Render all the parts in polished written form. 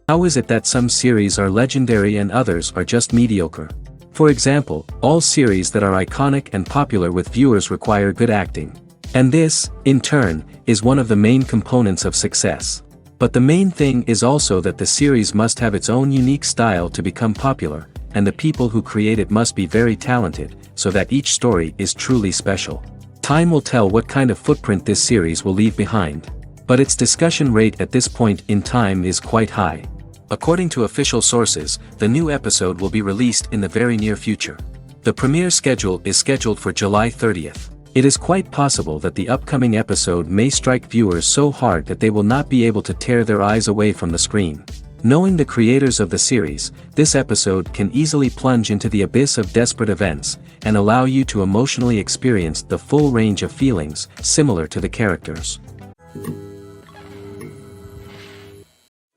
How is it that some series are legendary and others are just mediocre? For example, all series that are iconic and popular with viewers require good acting. And this, in turn, is one of the main components of success. But the main thing is also that the series must have its own unique style to become popular, and the people who create it must be very talented, so that each story is truly special. Time will tell what kind of footprint this series will leave behind. But its discussion rate at this point in time is quite high. According to official sources, the new episode will be released in the very near future. The premiere schedule is scheduled for July 30th. It is quite possible that the upcoming episode may strike viewers so hard that they will not be able to tear their eyes away from the screen. Knowing the creators of the series, this episode can easily plunge into the abyss of desperate events, and allow you to emotionally experience the full range of feelings, similar to the characters.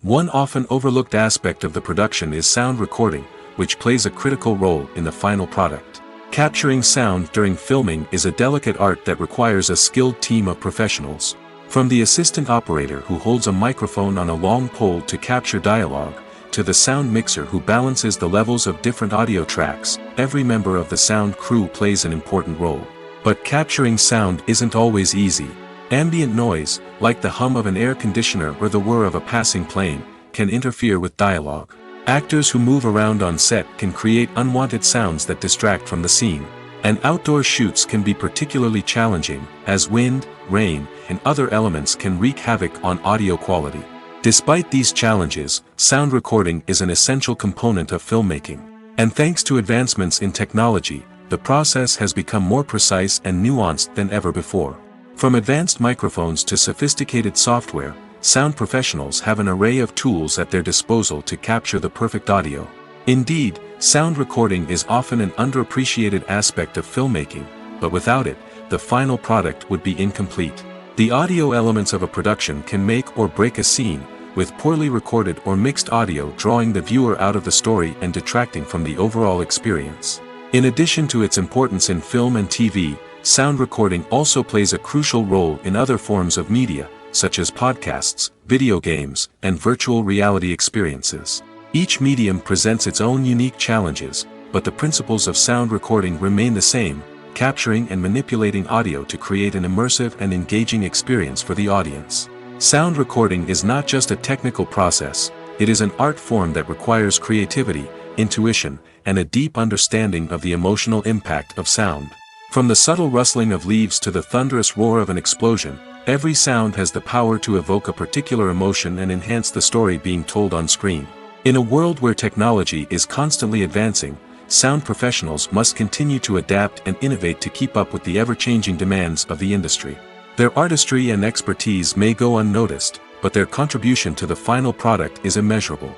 One often overlooked aspect of the production is sound recording, which plays a critical role in the final product. Capturing sound during filming is a delicate art that requires a skilled team of professionals. From the assistant operator who holds a microphone on a long pole to capture dialogue, to the sound mixer who balances the levels of different audio tracks, every member of the sound crew plays an important role. But capturing sound isn't always easy. Ambient noise, like the hum of an air conditioner or the whir of a passing plane, can interfere with dialogue. Actors who move around on set can create unwanted sounds that distract from the scene. And outdoor shoots can be particularly challenging, as wind, rain, and other elements can wreak havoc on audio quality. Despite these challenges, sound recording is an essential component of filmmaking. And thanks to advancements in technology, the process has become more precise and nuanced than ever before. From advanced microphones to sophisticated software, sound professionals have an array of tools at their disposal to capture the perfect audio. Indeed, sound recording is often an underappreciated aspect of filmmaking, but without it, the final product would be incomplete. The audio elements of a production can make or break a scene, with poorly recorded or mixed audio drawing the viewer out of the story and detracting from the overall experience. In addition to its importance in film and TV, sound recording also plays a crucial role in other forms of media, such as podcasts, video games, and virtual reality experiences. Each medium presents its own unique challenges, but the principles of sound recording remain the same, capturing and manipulating audio to create an immersive and engaging experience for the audience. Sound recording is not just a technical process, it is an art form that requires creativity, intuition, and a deep understanding of the emotional impact of sound. From the subtle rustling of leaves to the thunderous roar of an explosion, every sound has the power to evoke a particular emotion and enhance the story being told on screen. In a world where technology is constantly advancing, sound professionals must continue to adapt and innovate to keep up with the ever-changing demands of the industry. Their artistry and expertise may go unnoticed, but their contribution to the final product is immeasurable.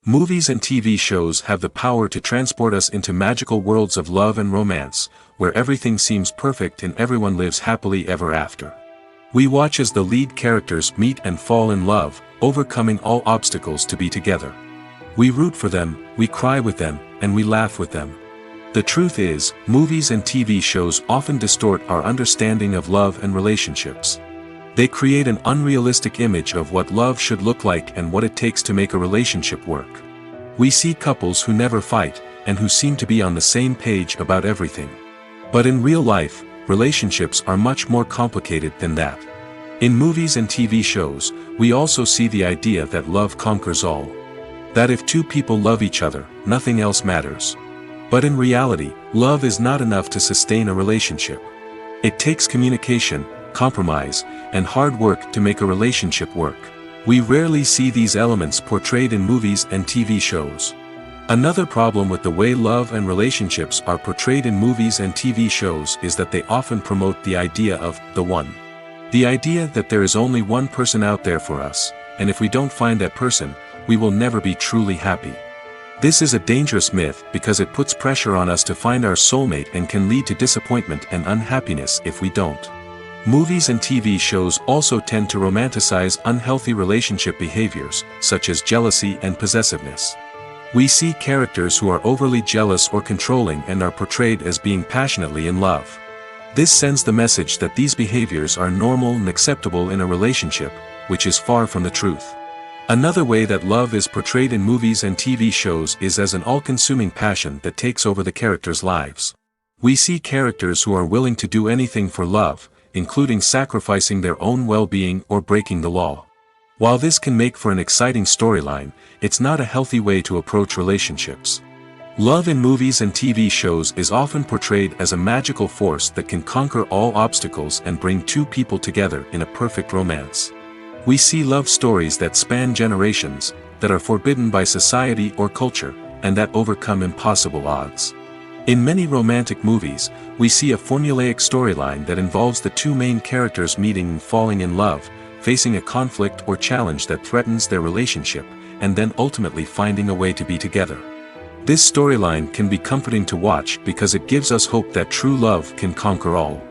Movies and TV shows have the power to transport us into magical worlds of love and romance, where everything seems perfect and everyone lives happily ever after. We watch as the lead characters meet and fall in love, overcoming all obstacles to be together. We root for them, we cry with them, and we laugh with them. The truth is, movies and TV shows often distort our understanding of love and relationships. They create an unrealistic image of what love should look like and what it takes to make a relationship work. We see couples who never fight, and who seem to be on the same page about everything. But in real life, relationships are much more complicated than that. In movies and TV shows, we also see the idea that love conquers all. That if two people love each other, nothing else matters. But in reality, love is not enough to sustain a relationship. It takes communication, compromise, and hard work to make a relationship work. We rarely see these elements portrayed in movies and TV shows. Another problem with the way love and relationships are portrayed in movies and TV shows is that they often promote the idea of the one. The idea that there is only one person out there for us, and if we don't find that person, we will never be truly happy. This is a dangerous myth because it puts pressure on us to find our soulmate and can lead to disappointment and unhappiness if we don't. Movies and TV shows also tend to romanticize unhealthy relationship behaviors, such as jealousy and possessiveness. We see characters who are overly jealous or controlling and are portrayed as being passionately in love. This sends the message that these behaviors are normal and acceptable in a relationship, which is far from the truth. Another way that love is portrayed in movies and TV shows is as an all-consuming passion that takes over the characters' lives. We see characters who are willing to do anything for love, including sacrificing their own well-being or breaking the law. While this can make for an exciting storyline, it's not a healthy way to approach relationships. Love in movies and TV shows is often portrayed as a magical force that can conquer all obstacles and bring two people together in a perfect romance. We see love stories that span generations, that are forbidden by society or culture, and that overcome impossible odds. In many romantic movies, we see a formulaic storyline that involves the two main characters meeting and falling in love, facing a conflict or challenge that threatens their relationship, and then ultimately finding a way to be together. This storyline can be comforting to watch because it gives us hope that true love can conquer all.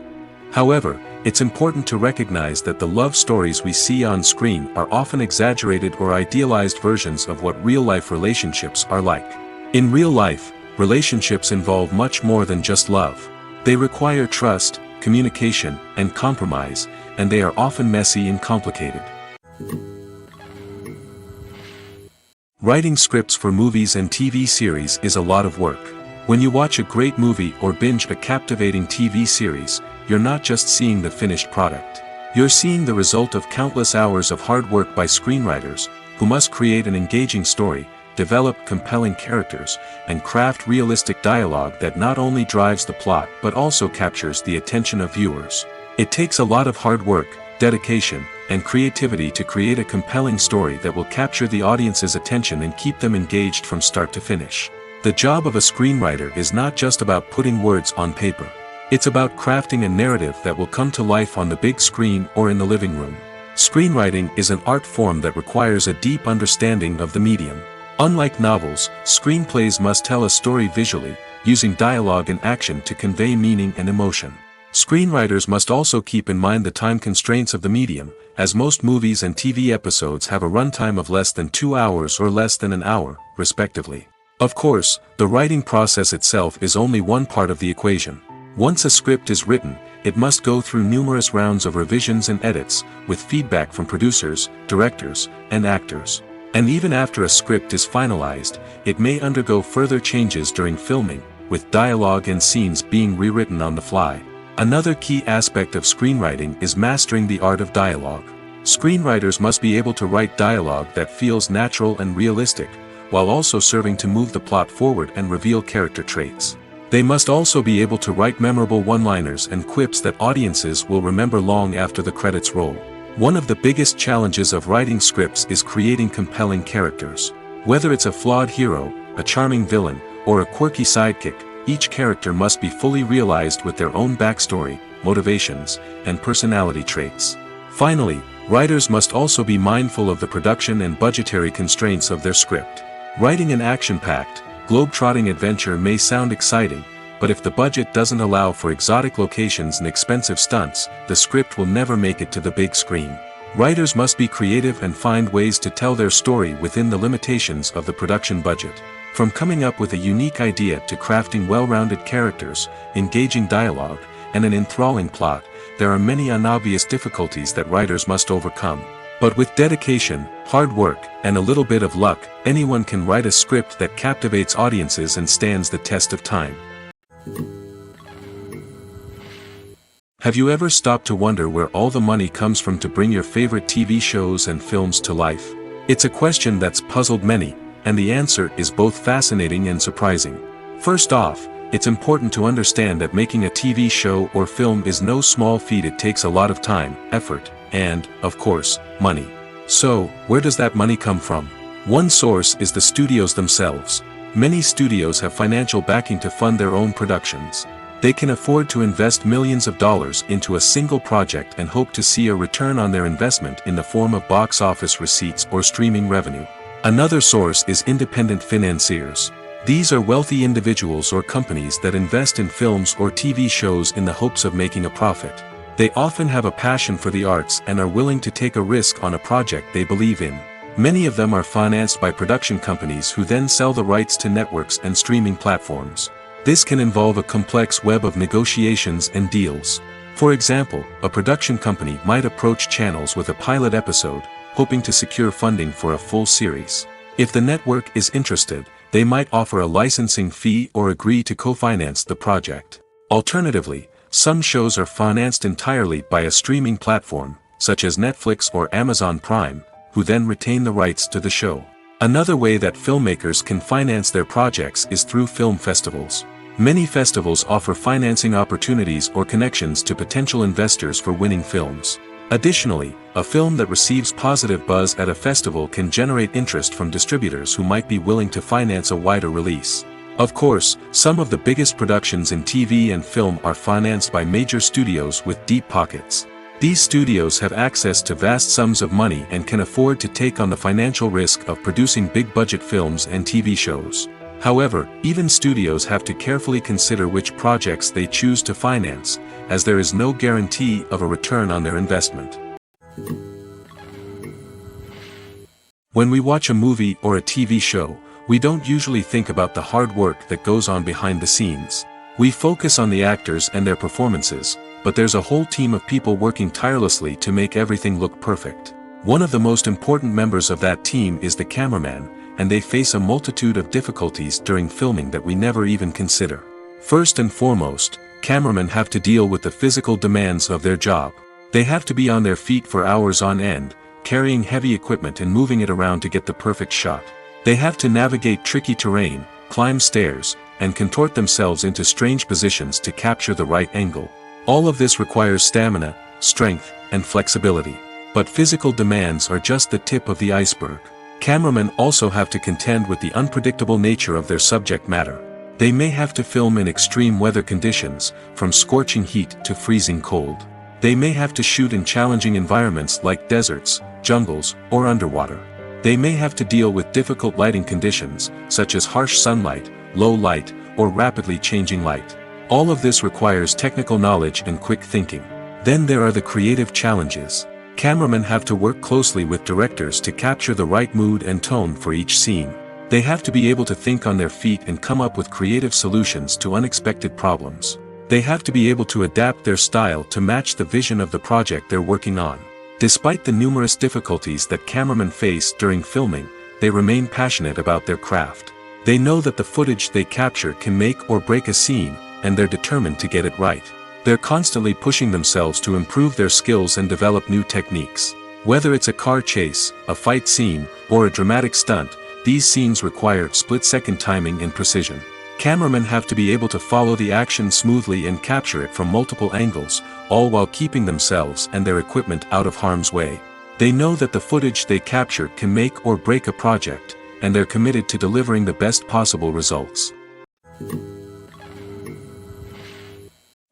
However, it's important to recognize that the love stories we see on screen are often exaggerated or idealized versions of what real-life relationships are like. In real life, relationships involve much more than just love. They require trust, communication, and compromise, and they are often messy and complicated. Writing scripts for movies and TV series is a lot of work. When you watch a great movie or binge a captivating TV series, you're not just seeing the finished product. You're seeing the result of countless hours of hard work by screenwriters, who must create an engaging story, develop compelling characters, and craft realistic dialogue that not only drives the plot but also captures the attention of viewers. It takes a lot of hard work, dedication, and creativity to create a compelling story that will capture the audience's attention and keep them engaged from start to finish. The job of a screenwriter is not just about putting words on paper. It's about crafting a narrative that will come to life on the big screen or in the living room. Screenwriting is an art form that requires a deep understanding of the medium. Unlike novels, screenplays must tell a story visually, using dialogue and action to convey meaning and emotion. Screenwriters must also keep in mind the time constraints of the medium, as most movies and TV episodes have a runtime of less than 2 hours or less than an hour, respectively. Of course, the writing process itself is only one part of the equation. Once a script is written, it must go through numerous rounds of revisions and edits, with feedback from producers, directors, and actors. And even after a script is finalized, it may undergo further changes during filming, with dialogue and scenes being rewritten on the fly. Another key aspect of screenwriting is mastering the art of dialogue. Screenwriters must be able to write dialogue that feels natural and realistic, while also serving to move the plot forward and reveal character traits. They must also be able to write memorable one-liners and quips that audiences will remember long after the credits roll. One of the biggest challenges of writing scripts is creating compelling characters. Whether it's a flawed hero, a charming villain, or a quirky sidekick, each character must be fully realized with their own backstory, motivations, and personality traits. Finally, writers must also be mindful of the production and budgetary constraints of their script. Writing an action-packed, globe-trotting adventure may sound exciting, but if the budget doesn't allow for exotic locations and expensive stunts, the script will never make it to the big screen. Writers must be creative and find ways to tell their story within the limitations of the production budget. From coming up with a unique idea to crafting well-rounded characters, engaging dialogue, and an enthralling plot, there are many unobvious difficulties that writers must overcome. But with dedication, hard work, and a little bit of luck, anyone can write a script that captivates audiences and stands the test of time. Have you ever stopped to wonder where all the money comes from to bring your favorite TV shows and films to life? It's a question that's puzzled many, and the answer is both fascinating and surprising. First off, it's important to understand that making a TV show or film is no small feat. It takes a lot of time, effort, and, of course, money. So, where does that money come from? One source is the studios themselves. Many studios have financial backing to fund their own productions. They can afford to invest millions of dollars into a single project and hope to see a return on their investment in the form of box office receipts or streaming revenue. Another source is independent financiers. These are wealthy individuals or companies that invest in films or TV shows in the hopes of making a profit. They often have a passion for the arts and are willing to take a risk on a project they believe in. Many of them are financed by production companies who then sell the rights to networks and streaming platforms. This can involve a complex web of negotiations and deals. For example, a production company might approach channels with a pilot episode, hoping to secure funding for a full series. If the network is interested, they might offer a licensing fee or agree to co-finance the project. Alternatively, some shows are financed entirely by a streaming platform, such as Netflix or Amazon Prime, who then retain the rights to the show. Another way that filmmakers can finance their projects is through film festivals. Many festivals offer financing opportunities or connections to potential investors for winning films. Additionally, a film that receives positive buzz at a festival can generate interest from distributors who might be willing to finance a wider release. Of course, some of the biggest productions in TV and film are financed by major studios with deep pockets. These studios have access to vast sums of money and can afford to take on the financial risk of producing big-budget films and TV shows. However, even studios have to carefully consider which projects they choose to finance, as there is no guarantee of a return on their investment. When we watch a movie or a TV show, we don't usually think about the hard work that goes on behind the scenes. We focus on the actors and their performances, but there's a whole team of people working tirelessly to make everything look perfect. One of the most important members of that team is the cameraman, and they face a multitude of difficulties during filming that we never even consider. First and foremost, cameramen have to deal with the physical demands of their job. They have to be on their feet for hours on end, carrying heavy equipment and moving it around to get the perfect shot. They have to navigate tricky terrain, climb stairs, and contort themselves into strange positions to capture the right angle. All of this requires stamina, strength, and flexibility. But physical demands are just the tip of the iceberg. Cameramen also have to contend with the unpredictable nature of their subject matter. They may have to film in extreme weather conditions, from scorching heat to freezing cold. They may have to shoot in challenging environments like deserts, jungles, or underwater. They may have to deal with difficult lighting conditions, such as harsh sunlight, low light, or rapidly changing light. All of this requires technical knowledge and quick thinking. Then there are the creative challenges. Cameramen have to work closely with directors to capture the right mood and tone for each scene. They have to be able to think on their feet and come up with creative solutions to unexpected problems. They have to be able to adapt their style to match the vision of the project they're working on. Despite the numerous difficulties that cameramen face during filming, they remain passionate about their craft. They know that the footage they capture can make or break a scene, and they're determined to get it right. They're constantly pushing themselves to improve their skills and develop new techniques. Whether it's a car chase, a fight scene, or a dramatic stunt, these scenes require split-second timing and precision. Cameramen have to be able to follow the action smoothly and capture it from multiple angles, all while keeping themselves and their equipment out of harm's way. They know that the footage they capture can make or break a project, and they're committed to delivering the best possible results.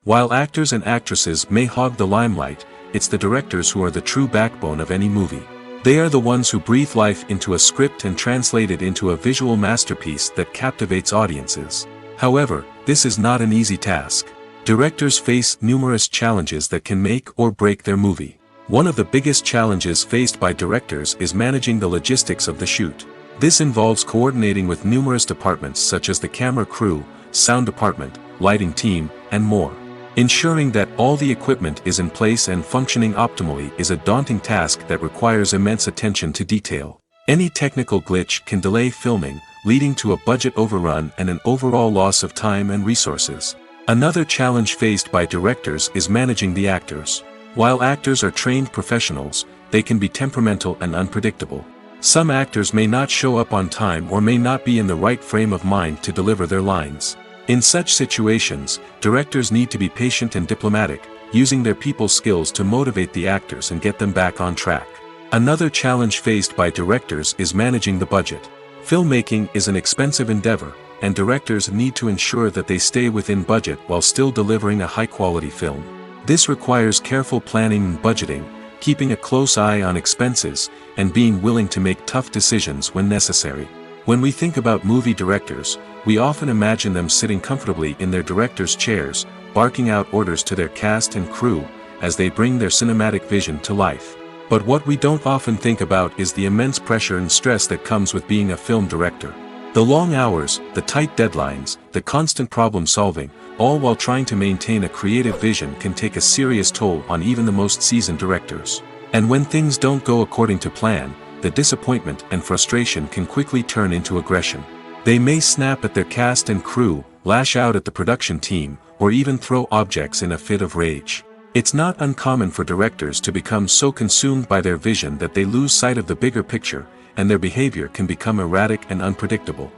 While actors and actresses may hog the limelight, it's the directors who are the true backbone of any movie. They are the ones who breathe life into a script and translate it into a visual masterpiece that captivates audiences. However, this is not an easy task. Directors face numerous challenges that can make or break their movie. One of the biggest challenges faced by directors is managing the logistics of the shoot. This involves coordinating with numerous departments such as the camera crew, sound department, lighting team, and more. Ensuring that all the equipment is in place and functioning optimally is a daunting task that requires immense attention to detail. Any technical glitch can delay filming, leading to a budget overrun and an overall loss of time and resources. Another challenge faced by directors is managing the actors. While actors are trained professionals, they can be temperamental and unpredictable. Some actors may not show up on time or may not be in the right frame of mind to deliver their lines. In such situations, directors need to be patient and diplomatic, using their people skills to motivate the actors and get them back on track. Another challenge faced by directors is managing the budget. Filmmaking is an expensive endeavor, and directors need to ensure that they stay within budget while still delivering a high-quality film. This requires careful planning and budgeting, keeping a close eye on expenses, and being willing to make tough decisions when necessary. When we think about movie directors, we often imagine them sitting comfortably in their director's chairs, barking out orders to their cast and crew, as they bring their cinematic vision to life. But what we don't often think about is the immense pressure and stress that comes with being a film director. The long hours, the tight deadlines, the constant problem solving, all while trying to maintain a creative vision can take a serious toll on even the most seasoned directors. And when things don't go according to plan, the disappointment and frustration can quickly turn into aggression. They may snap at their cast and crew, lash out at the production team, or even throw objects in a fit of rage. It's not uncommon for directors to become so consumed by their vision that they lose sight of the bigger picture, and their behavior can become erratic and unpredictable.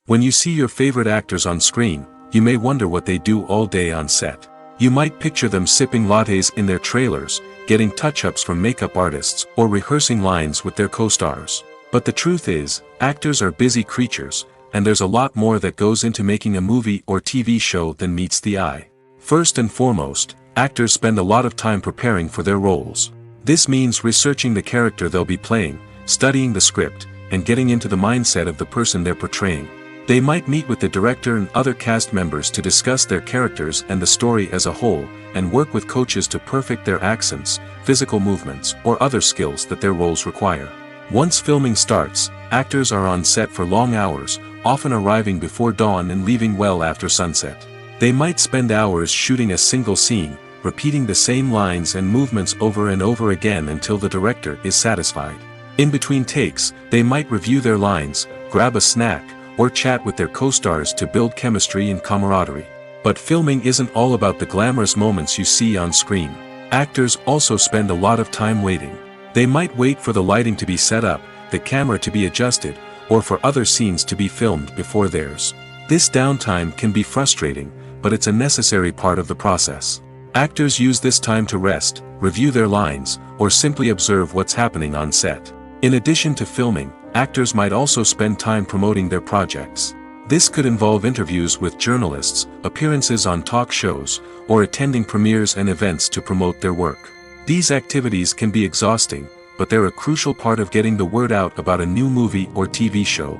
When you see your favorite actors on screen, you may wonder what they do all day on set. You might picture them sipping lattes in their trailers, getting touch-ups from makeup artists, or rehearsing lines with their co-stars. But the truth is, actors are busy creatures, and there's a lot more that goes into making a movie or TV show than meets the eye. First and foremost, actors spend a lot of time preparing for their roles. This means researching the character they'll be playing, studying the script, and getting into the mindset of the person they're portraying. They might meet with the director and other cast members to discuss their characters and the story as a whole, and work with coaches to perfect their accents, physical movements, or other skills that their roles require. Once filming starts, actors are on set for long hours, often arriving before dawn and leaving well after sunset. They might spend hours shooting a single scene, repeating the same lines and movements over and over again until the director is satisfied. In between takes, they might review their lines, grab a snack, or chat with their co-stars to build chemistry and camaraderie. But filming isn't all about the glamorous moments you see on screen. Actors also spend a lot of time waiting. They might wait for the lighting to be set up, the camera to be adjusted, or for other scenes to be filmed before theirs. This downtime can be frustrating, but it's a necessary part of the process. Actors use this time to rest, review their lines, or simply observe what's happening on set. In addition to filming, actors might also spend time promoting their projects. This could involve interviews with journalists, appearances on talk shows, or attending premieres and events to promote their work. These activities can be exhausting, but they're a crucial part of getting the word out about a new movie or TV show.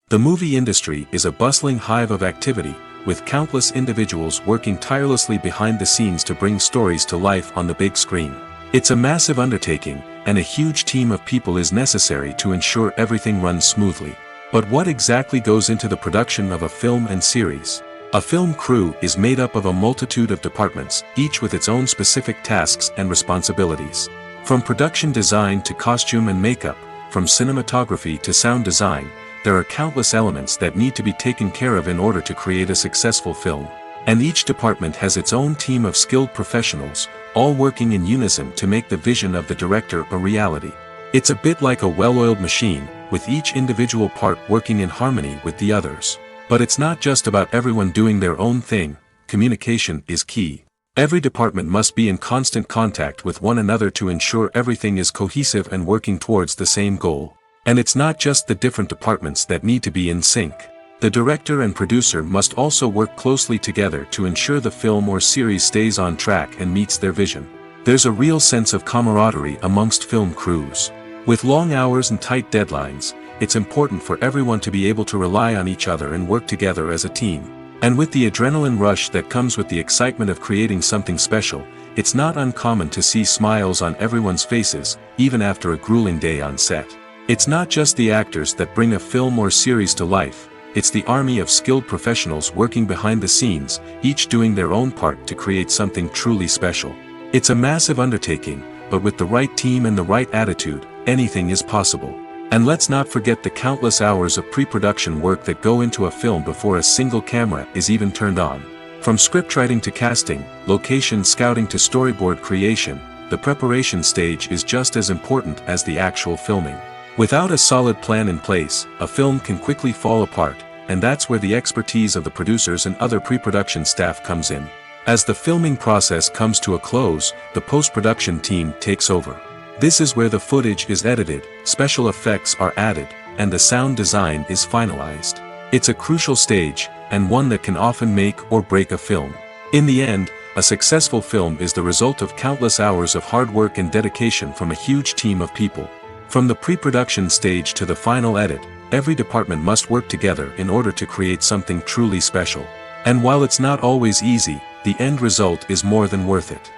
The movie industry is a bustling hive of activity, with countless individuals working tirelessly behind the scenes to bring stories to life on the big screen. It's a massive undertaking, and a huge team of people is necessary to ensure everything runs smoothly. But what exactly goes into the production of a film and series? A film crew is made up of a multitude of departments, each with its own specific tasks and responsibilities. From production design to costume and makeup, from cinematography to sound design, there are countless elements that need to be taken care of in order to create a successful film. And each department has its own team of skilled professionals, all working in unison to make the vision of the director a reality. It's a bit like a well-oiled machine, with each individual part working in harmony with the others. But it's not just about everyone doing their own thing. Communication is key. Every department must be in constant contact with one another to ensure everything is cohesive and working towards the same goal. And it's not just the different departments that need to be in sync. The director and producer must also work closely together to ensure the film or series stays on track and meets their vision. There's a real sense of camaraderie amongst film crews. With long hours and tight deadlines, it's important for everyone to be able to rely on each other and work together as a team. And with the adrenaline rush that comes with the excitement of creating something special, it's not uncommon to see smiles on everyone's faces, even after a grueling day on set. It's not just the actors that bring a film or series to life. It's the army of skilled professionals working behind the scenes, each doing their own part to create something truly special. It's a massive undertaking, but with the right team and the right attitude, anything is possible. And let's not forget the countless hours of pre-production work that go into a film before a single camera is even turned on. From scriptwriting to casting, location scouting to storyboard creation, the preparation stage is just as important as the actual filming. Without a solid plan in place, a film can quickly fall apart, and that's where the expertise of the producers and other pre-production staff comes in. As the filming process comes to a close, the post-production team takes over. This is where the footage is edited, special effects are added, and the sound design is finalized. It's a crucial stage, and one that can often make or break a film. In the end, a successful film is the result of countless hours of hard work and dedication from a huge team of people. From the pre-production stage to the final edit, every department must work together in order to create something truly special. And while it's not always easy, the end result is more than worth it.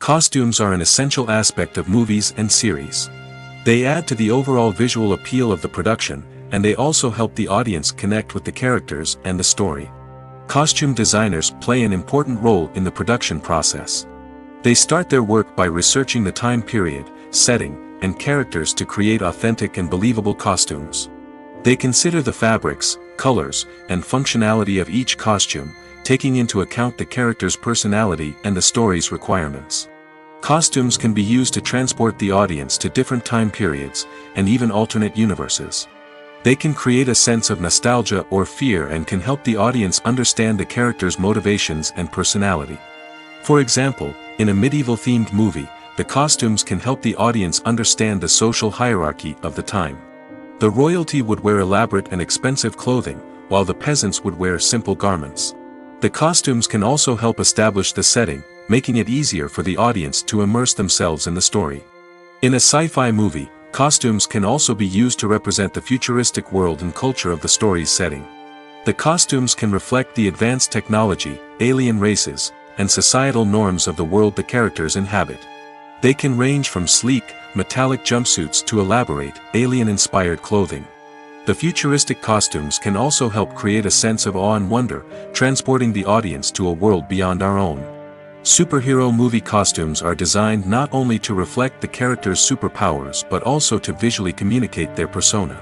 Costumes are an essential aspect of movies and series. They add to the overall visual appeal of the production, and they also help the audience connect with the characters and the story. Costume designers play an important role in the production process. They start their work by researching the time period, setting, and characters to create authentic and believable costumes. They consider the fabrics, colors, and functionality of each costume, taking into account the character's personality and the story's requirements. Costumes can be used to transport the audience to different time periods, and even alternate universes. They can create a sense of nostalgia or fear and can help the audience understand the character's motivations and personality. For example, in a medieval-themed movie, the costumes can help the audience understand the social hierarchy of the time. The royalty would wear elaborate and expensive clothing, while the peasants would wear simple garments. The costumes can also help establish the setting, making it easier for the audience to immerse themselves in the story. In a sci-fi movie, costumes can also be used to represent the futuristic world and culture of the story's setting. The costumes can reflect the advanced technology, alien races, and societal norms of the world the characters inhabit. They can range from sleek, metallic jumpsuits to elaborate, alien-inspired clothing. The futuristic costumes can also help create a sense of awe and wonder, transporting the audience to a world beyond our own. Superhero movie costumes are designed not only to reflect the character's superpowers but also to visually communicate their persona.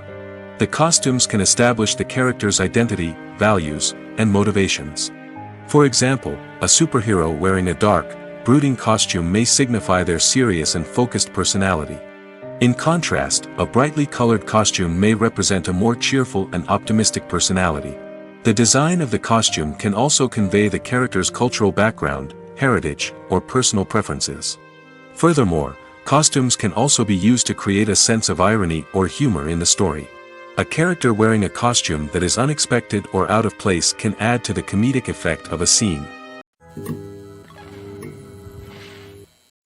The costumes can establish the character's identity, values, and motivations. For example, a superhero wearing a dark, brooding costume may signify their serious and focused personality. In contrast, a brightly colored costume may represent a more cheerful and optimistic personality. The design of the costume can also convey the character's cultural background, heritage, or personal preferences. Furthermore, costumes can also be used to create a sense of irony or humor in the story. A character wearing a costume that is unexpected or out of place can add to the comedic effect of a scene.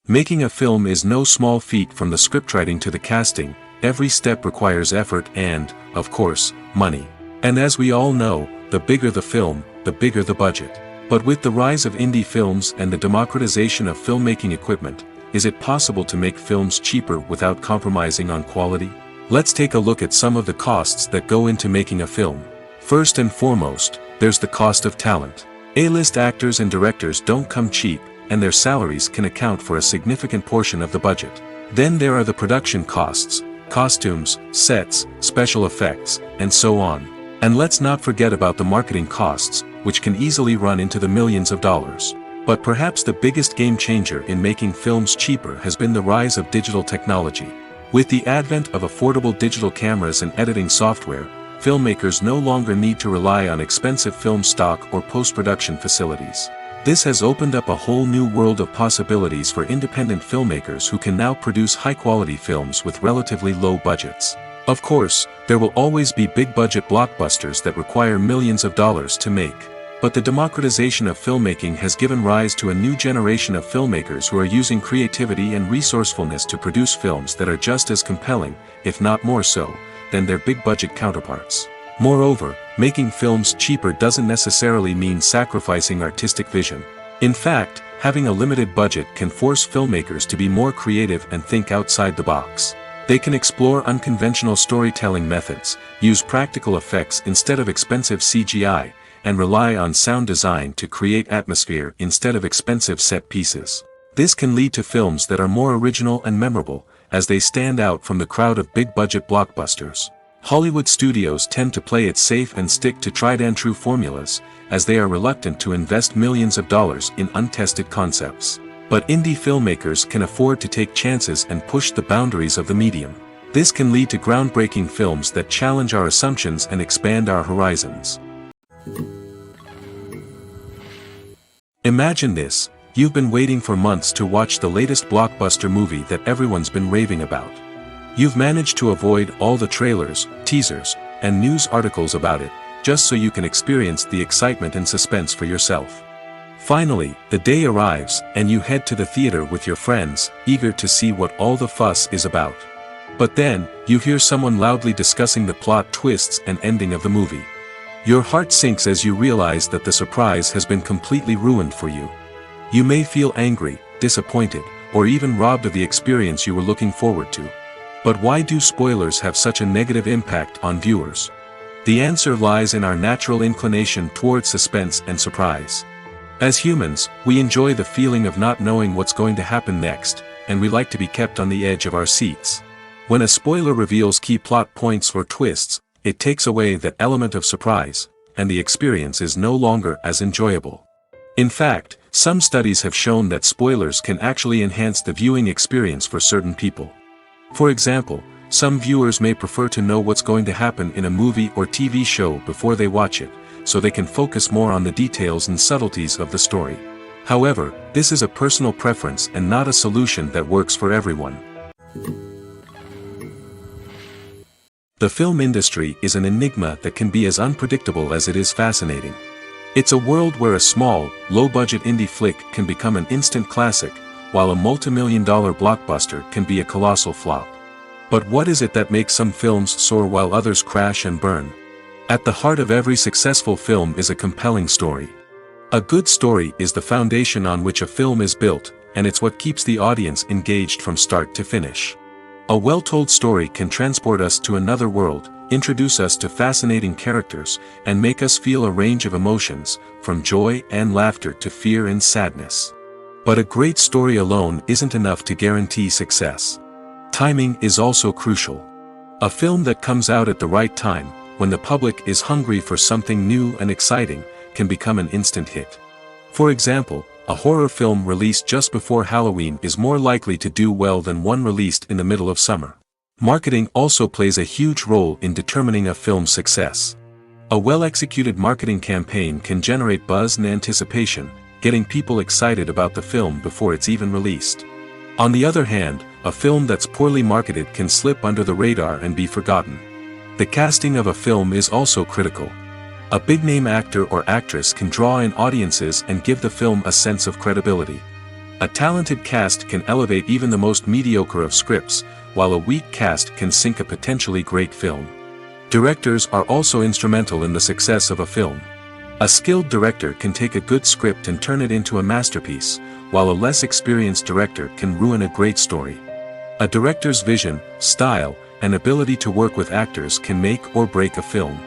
Making a film is no small feat. From the scriptwriting to the casting, every step requires effort and, of course, money. And as we all know, the bigger the film, the bigger the budget. But with the rise of indie films and the democratization of filmmaking equipment, is it possible to make films cheaper without compromising on quality? Let's take a look at some of the costs that go into making a film. First and foremost, there's the cost of talent. A-list actors and directors don't come cheap, and their salaries can account for a significant portion of the budget. Then there are the production costs, costumes, sets, special effects, and so on. And let's not forget about the marketing costs, which can easily run into the millions of dollars. But perhaps the biggest game changer in making films cheaper has been the rise of digital technology. With the advent of affordable digital cameras and editing software, filmmakers no longer need to rely on expensive film stock or post-production facilities. This has opened up a whole new world of possibilities for independent filmmakers who can now produce high-quality films with relatively low budgets. Of course, there will always be big-budget blockbusters that require millions of dollars to make. But the democratization of filmmaking has given rise to a new generation of filmmakers who are using creativity and resourcefulness to produce films that are just as compelling, if not more so, than their big-budget counterparts. Moreover, making films cheaper doesn't necessarily mean sacrificing artistic vision. In fact, having a limited budget can force filmmakers to be more creative and think outside the box. They can explore unconventional storytelling methods, use practical effects instead of expensive CGI, and rely on sound design to create atmosphere instead of expensive set pieces. This can lead to films that are more original and memorable, as they stand out from the crowd of big-budget blockbusters. Hollywood studios tend to play it safe and stick to tried-and-true formulas, as they are reluctant to invest millions of dollars in untested concepts. But indie filmmakers can afford to take chances and push the boundaries of the medium. This can lead to groundbreaking films that challenge our assumptions and expand our horizons. Imagine this: you've been waiting for months to watch the latest blockbuster movie that everyone's been raving about. You've managed to avoid all the trailers, teasers, and news articles about it, just so you can experience the excitement and suspense for yourself. Finally, the day arrives, and you head to the theater with your friends, eager to see what all the fuss is about. But then, you hear someone loudly discussing the plot twists and ending of the movie. Your heart sinks as you realize that the surprise has been completely ruined for you. You may feel angry, disappointed, or even robbed of the experience you were looking forward to. But why do spoilers have such a negative impact on viewers? The answer lies in our natural inclination towards suspense and surprise. As humans, we enjoy the feeling of not knowing what's going to happen next, and we like to be kept on the edge of our seats. When a spoiler reveals key plot points or twists, it takes away that element of surprise, and the experience is no longer as enjoyable. In fact, some studies have shown that spoilers can actually enhance the viewing experience for certain people. For example, some viewers may prefer to know what's going to happen in a movie or TV show before they watch it, so they can focus more on the details and subtleties of the story. However, this is a personal preference and not a solution that works for everyone. The film industry is an enigma that can be as unpredictable as it is fascinating. It's a world where a small, low-budget indie flick can become an instant classic, while a multi-million-dollar blockbuster can be a colossal flop. But what is it that makes some films soar while others crash and burn? At the heart of every successful film is a compelling story. A good story is the foundation on which a film is built, and it's what keeps the audience engaged from start to finish. A well-told story can transport us to another world, introduce us to fascinating characters, and make us feel a range of emotions, from joy and laughter to fear and sadness. But a great story alone isn't enough to guarantee success. Timing is also crucial. A film that comes out at the right time, when the public is hungry for something new and exciting, can become an instant hit. For example, a horror film released just before Halloween is more likely to do well than one released in the middle of summer. Marketing also plays a huge role in determining a film's success. A well-executed marketing campaign can generate buzz and anticipation, getting people excited about the film before it's even released. On the other hand, a film that's poorly marketed can slip under the radar and be forgotten. The casting of a film is also critical. A big-name actor or actress can draw in audiences and give the film a sense of credibility. A talented cast can elevate even the most mediocre of scripts, while a weak cast can sink a potentially great film. Directors are also instrumental in the success of a film. A skilled director can take a good script and turn it into a masterpiece, while a less experienced director can ruin a great story. A director's vision, style, and ability to work with actors can make or break a film.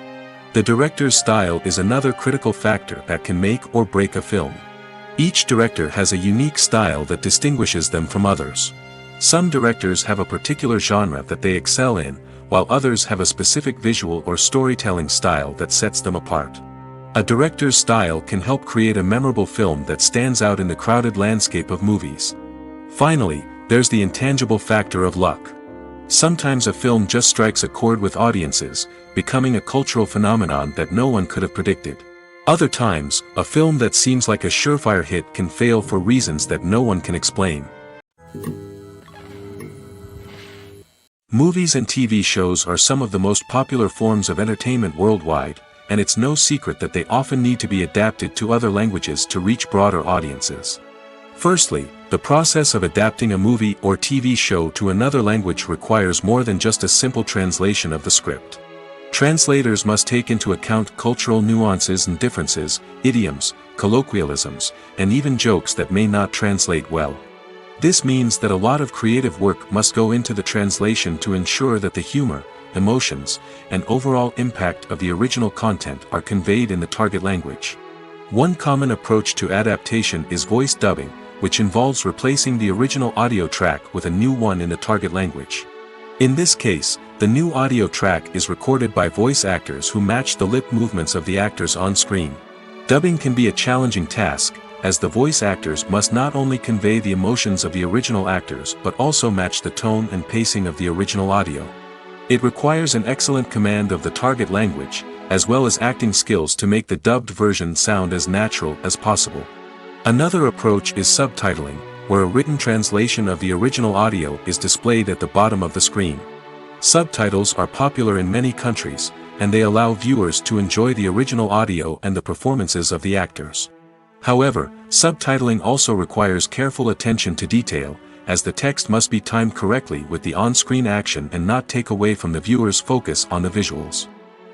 The director's style is another critical factor that can make or break a film. Each director has a unique style that distinguishes them from others. Some directors have a particular genre that they excel in, while others have a specific visual or storytelling style that sets them apart. A director's style can help create a memorable film that stands out in the crowded landscape of movies. Finally, there's the intangible factor of luck. Sometimes a film just strikes a chord with audiences, becoming a cultural phenomenon that no one could have predicted. Other times, a film that seems like a surefire hit can fail for reasons that no one can explain. Movies and TV shows are some of the most popular forms of entertainment worldwide, and it's no secret that they often need to be adapted to other languages to reach broader audiences. Firstly, the process of adapting a movie or TV show to another language requires more than just a simple translation of the script. Translators must take into account cultural nuances and differences, idioms, colloquialisms, and even jokes that may not translate well. This means that a lot of creative work must go into the translation to ensure that the humor, emotions, and overall impact of the original content are conveyed in the target language. One common approach to adaptation is voice dubbing, which involves replacing the original audio track with a new one in the target language. In this case, the new audio track is recorded by voice actors who match the lip movements of the actors on screen. Dubbing can be a challenging task, as the voice actors must not only convey the emotions of the original actors but also match the tone and pacing of the original audio. It requires an excellent command of the target language, as well as acting skills to make the dubbed version sound as natural as possible. Another approach is subtitling, where a written translation of the original audio is displayed at the bottom of the screen. Subtitles are popular in many countries, and they allow viewers to enjoy the original audio and the performances of the actors. However, subtitling also requires careful attention to detail, as the text must be timed correctly with the on-screen action and not take away from the viewer's focus on the visuals.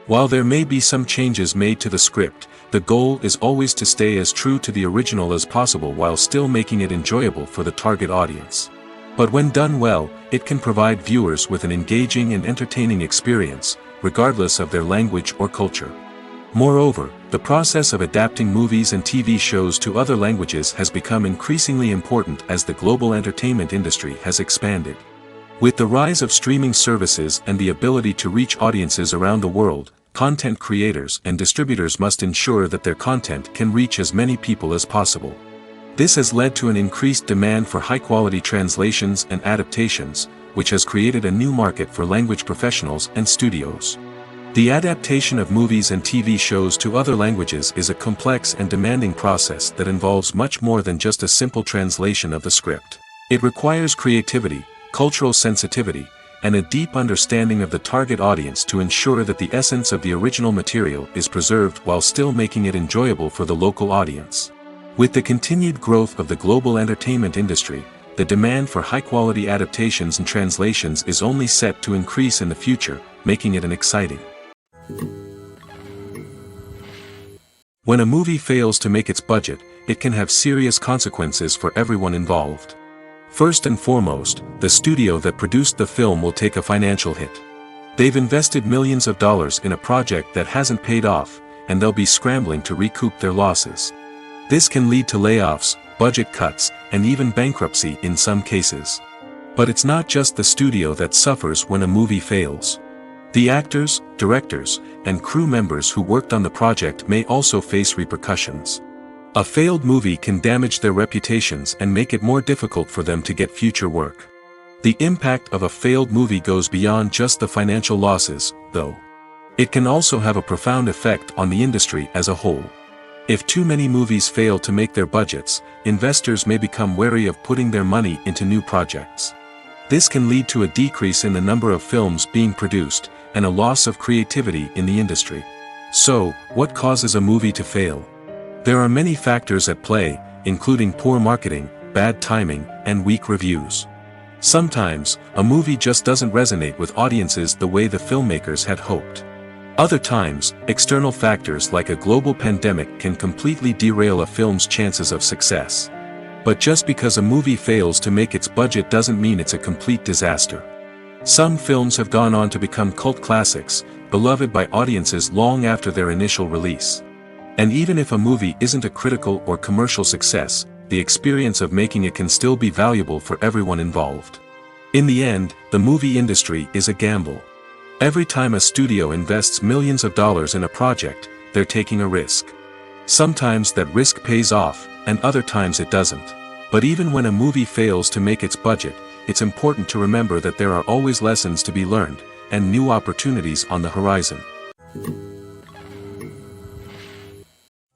While there may be some changes made to the script, the goal is always to stay as true to the original as possible while still making it enjoyable for the target audience. But when done well, it can provide viewers with an engaging and entertaining experience, regardless of their language or culture. Moreover, the process of adapting movies and TV shows to other languages has become increasingly important as the global entertainment industry has expanded. With the rise of streaming services and the ability to reach audiences around the world, content creators and distributors must ensure that their content can reach as many people as possible. This has led to an increased demand for high-quality translations and adaptations, which has created a new market for language professionals and studios. The adaptation of movies and TV shows to other languages is a complex and demanding process that involves much more than just a simple translation of the script. It requires creativity, cultural sensitivity, and a deep understanding of the target audience to ensure that the essence of the original material is preserved while still making it enjoyable for the local audience. With the continued growth of the global entertainment industry, the demand for high-quality adaptations and translations is only set to increase in the future, making it an exciting. When a movie fails to make its budget, it can have serious consequences for everyone involved. First and foremost, the studio that produced the film will take a financial hit. They've invested millions of dollars in a project that hasn't paid off, and they'll be scrambling to recoup their losses. This can lead to layoffs, budget cuts, and even bankruptcy in some cases. But it's not just the studio that suffers when a movie fails. The actors, directors, and crew members who worked on the project may also face repercussions. A failed movie can damage their reputations and make it more difficult for them to get future work. The impact of a failed movie goes beyond just the financial losses, though. It can also have a profound effect on the industry as a whole. If too many movies fail to make their budgets, investors may become wary of putting their money into new projects. This can lead to a decrease in the number of films being produced, and a loss of creativity in the industry. So, what causes a movie to fail? There are many factors at play, including poor marketing, bad timing, and weak reviews. Sometimes, a movie just doesn't resonate with audiences the way the filmmakers had hoped. Other times, external factors like a global pandemic can completely derail a film's chances of success. But just because a movie fails to make its budget doesn't mean it's a complete disaster. Some films have gone on to become cult classics, beloved by audiences long after their initial release. And even if a movie isn't a critical or commercial success, the experience of making it can still be valuable for everyone involved. In the end, the movie industry is a gamble. Every time a studio invests millions of dollars in a project, they're taking a risk. Sometimes that risk pays off, and other times it doesn't. But even when a movie fails to make its budget, it's important to remember that there are always lessons to be learned, and new opportunities on the horizon.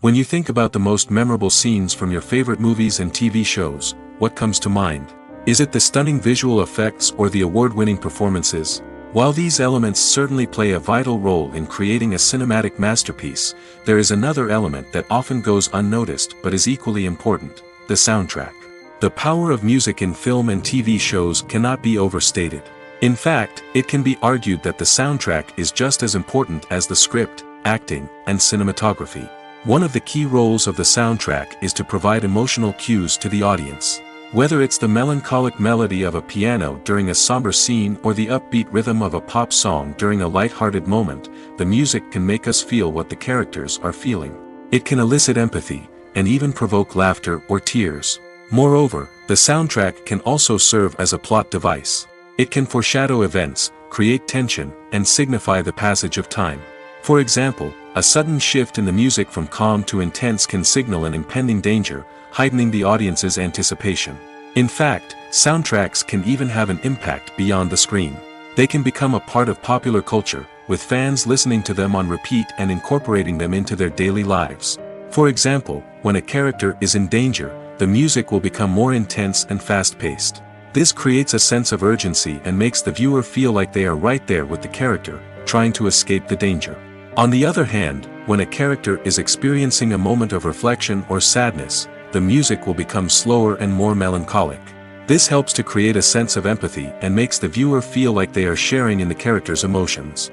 When you think about the most memorable scenes from your favorite movies and TV shows, what comes to mind? Is it the stunning visual effects or the award-winning performances? While these elements certainly play a vital role in creating a cinematic masterpiece, there is another element that often goes unnoticed but is equally important: the soundtrack. The power of music in film and TV shows cannot be overstated. In fact, it can be argued that the soundtrack is just as important as the script, acting, and cinematography. One of the key roles of the soundtrack is to provide emotional cues to the audience. Whether it's the melancholic melody of a piano during a somber scene or the upbeat rhythm of a pop song during a light-hearted moment, the music can make us feel what the characters are feeling. It can elicit empathy, and even provoke laughter or tears. Moreover, the soundtrack can also serve as a plot device. It can foreshadow events, create tension, and signify the passage of time. For example, a sudden shift in the music from calm to intense can signal an impending danger, heightening the audience's anticipation. In fact, soundtracks can even have an impact beyond the screen. They can become a part of popular culture, with fans listening to them on repeat and incorporating them into their daily lives. For example, when a character is in danger, the music will become more intense and fast-paced. This creates a sense of urgency and makes the viewer feel like they are right there with the character, trying to escape the danger. On the other hand, when a character is experiencing a moment of reflection or sadness, the music will become slower and more melancholic. This helps to create a sense of empathy and makes the viewer feel like they are sharing in the character's emotions.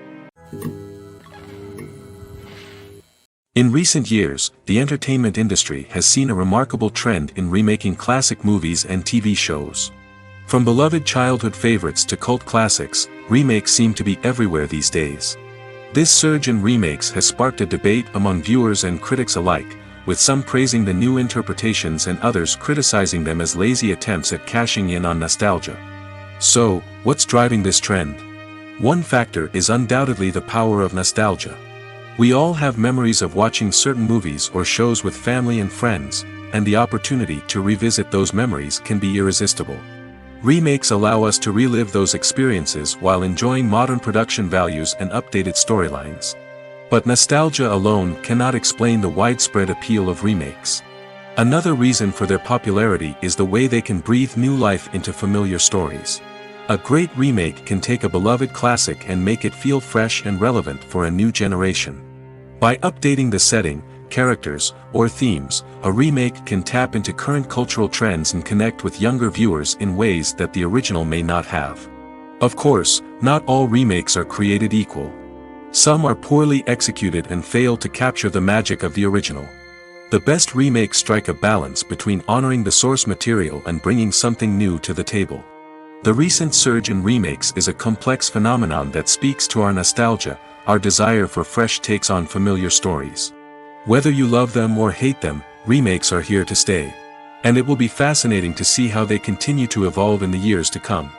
In recent years, the entertainment industry has seen a remarkable trend in remaking classic movies and TV shows. From beloved childhood favorites to cult classics, remakes seem to be everywhere these days. This surge in remakes has sparked a debate among viewers and critics alike, with some praising the new interpretations and others criticizing them as lazy attempts at cashing in on nostalgia. So, what's driving this trend? One factor is undoubtedly the power of nostalgia. We all have memories of watching certain movies or shows with family and friends, and the opportunity to revisit those memories can be irresistible. Remakes allow us to relive those experiences while enjoying modern production values and updated storylines. But nostalgia alone cannot explain the widespread appeal of remakes. Another reason for their popularity is the way they can breathe new life into familiar stories. A great remake can take a beloved classic and make it feel fresh and relevant for a new generation. By updating the setting, characters, or themes, a remake can tap into current cultural trends and connect with younger viewers in ways that the original may not have. Of course, not all remakes are created equal. Some are poorly executed and fail to capture the magic of the original. The best remakes strike a balance between honoring the source material and bringing something new to the table. The recent surge in remakes is a complex phenomenon that speaks to our nostalgia, our desire for fresh takes on familiar stories. Whether you love them or hate them, remakes are here to stay. And it will be fascinating to see how they continue to evolve in the years to come.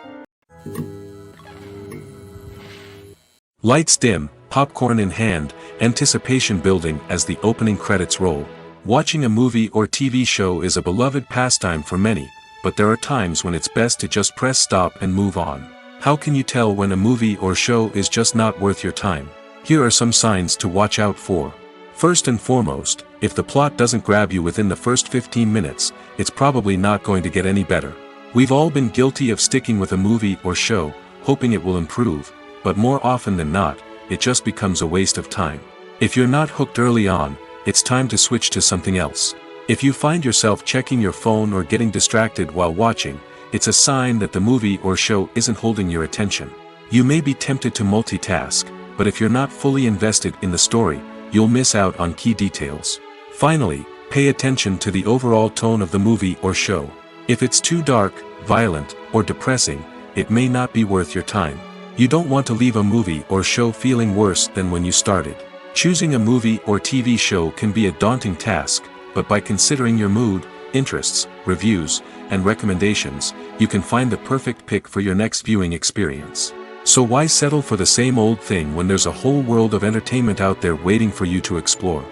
Lights dim, popcorn in hand, anticipation building as the opening credits roll. Watching a movie or TV show is a beloved pastime for many, but there are times when it's best to just press stop and move on. How can you tell when a movie or show is just not worth your time? Here are some signs to watch out for. First and foremost, if the plot doesn't grab you within the first 15 minutes, it's probably not going to get any better. We've all been guilty of sticking with a movie or show, hoping it will improve, but more often than not, it just becomes a waste of time. If you're not hooked early on, it's time to switch to something else. If you find yourself checking your phone or getting distracted while watching, it's a sign that the movie or show isn't holding your attention. You may be tempted to multitask, but if you're not fully invested in the story, you'll miss out on key details. Finally, pay attention to the overall tone of the movie or show. If it's too dark, violent, or depressing, it may not be worth your time. You don't want to leave a movie or show feeling worse than when you started. Choosing a movie or TV show can be a daunting task, but by considering your mood, interests, reviews, and recommendations, you can find the perfect pick for your next viewing experience. So why settle for the same old thing when there's a whole world of entertainment out there waiting for you to explore?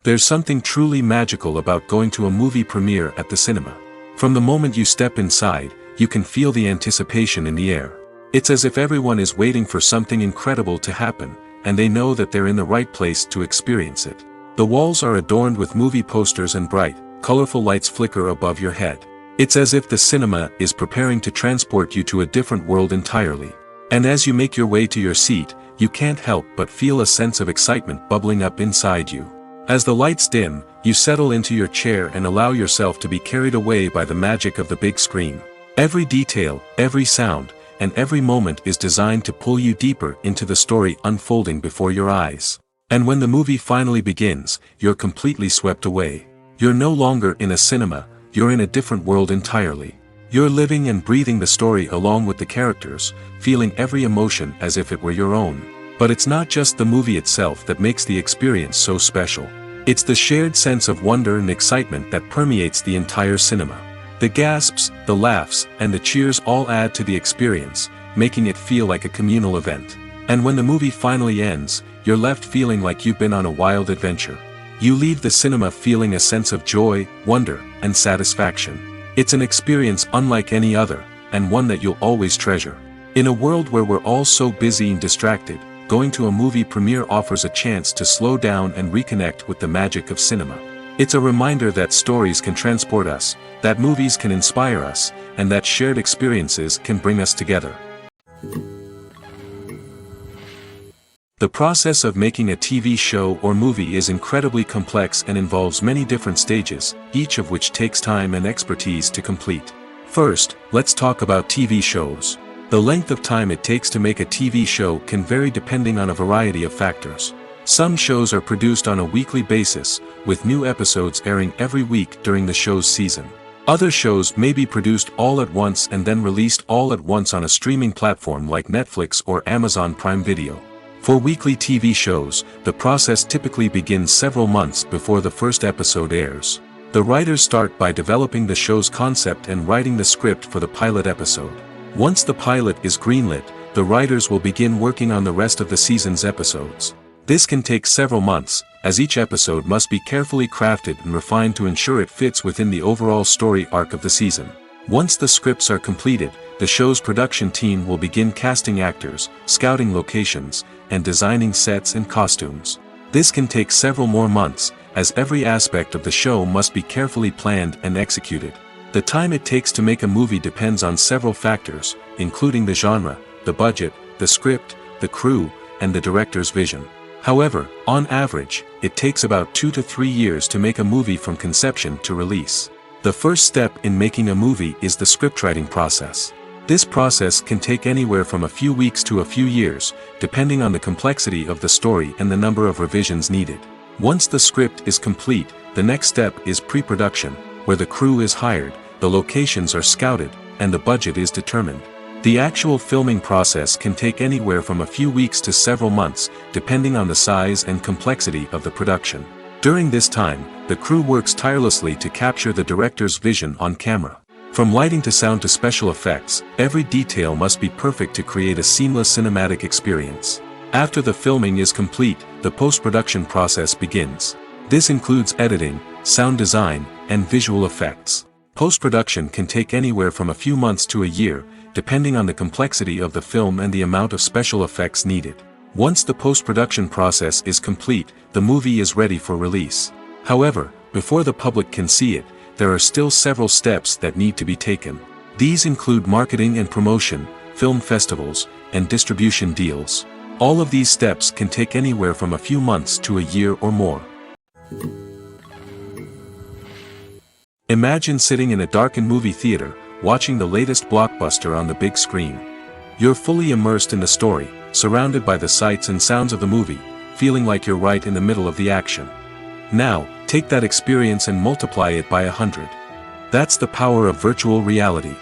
There's something truly magical about going to a movie premiere at the cinema. From the moment you step inside, you can feel the anticipation in the air. It's as if everyone is waiting for something incredible to happen, and they know that they're in the right place to experience it. The walls are adorned with movie posters and bright, colorful lights flicker above your head. It's as if the cinema is preparing to transport you to a different world entirely. And as you make your way to your seat, you can't help but feel a sense of excitement bubbling up inside you. As the lights dim, you settle into your chair and allow yourself to be carried away by the magic of the big screen. Every detail, every sound, and every moment is designed to pull you deeper into the story unfolding before your eyes. And when the movie finally begins, you're completely swept away. You're no longer in a cinema, you're in a different world entirely. You're living and breathing the story along with the characters, feeling every emotion as if it were your own. But it's not just the movie itself that makes the experience so special. It's the shared sense of wonder and excitement that permeates the entire cinema. The gasps, the laughs, and the cheers all add to the experience, making it feel like a communal event. And when the movie finally ends, you're left feeling like you've been on a wild adventure. You leave the cinema feeling a sense of joy, wonder, and satisfaction. It's an experience unlike any other, and one that you'll always treasure. In a world where we're all so busy and distracted, going to a movie premiere offers a chance to slow down and reconnect with the magic of cinema. It's a reminder that stories can transport us, that movies can inspire us, and that shared experiences can bring us together. The process of making a TV show or movie is incredibly complex and involves many different stages, each of which takes time and expertise to complete. First, let's talk about TV shows. The length of time it takes to make a TV show can vary depending on a variety of factors. Some shows are produced on a weekly basis, with new episodes airing every week during the show's season. Other shows may be produced all at once and then released all at once on a streaming platform like Netflix or Amazon Prime Video. For weekly TV shows, the process typically begins several months before the first episode airs. The writers start by developing the show's concept and writing the script for the pilot episode. Once the pilot is greenlit, the writers will begin working on the rest of the season's episodes. This can take several months, as each episode must be carefully crafted and refined to ensure it fits within the overall story arc of the season. Once the scripts are completed, the show's production team will begin casting actors, scouting locations, and designing sets and costumes. This can take several more months, as every aspect of the show must be carefully planned and executed. The time it takes to make a movie depends on several factors, including the genre, the budget, the script, the crew, and the director's vision. However, on average, it takes about 2 to 3 years to make a movie from conception to release. The first step in making a movie is the scriptwriting process. This process can take anywhere from a few weeks to a few years, depending on the complexity of the story and the number of revisions needed. Once the script is complete, the next step is pre-production, where the crew is hired, the locations are scouted, and the budget is determined. The actual filming process can take anywhere from a few weeks to several months, depending on the size and complexity of the production. During this time, the crew works tirelessly to capture the director's vision on camera. From lighting to sound to special effects, every detail must be perfect to create a seamless cinematic experience. After the filming is complete, the post-production process begins. This includes editing, sound design, and visual effects. Post-production can take anywhere from a few months to a year, depending on the complexity of the film and the amount of special effects needed. Once the post-production process is complete, the movie is ready for release. However, before the public can see it, there are still several steps that need to be taken. These include marketing and promotion, film festivals, and distribution deals. All of these steps can take anywhere from a few months to a year or more. Imagine sitting in a darkened movie theater, watching the latest blockbuster on the big screen. You're fully immersed in the story, surrounded by the sights and sounds of the movie, feeling like you're right in the middle of the action. Now, take that experience and multiply it by 100. That's the power of virtual reality.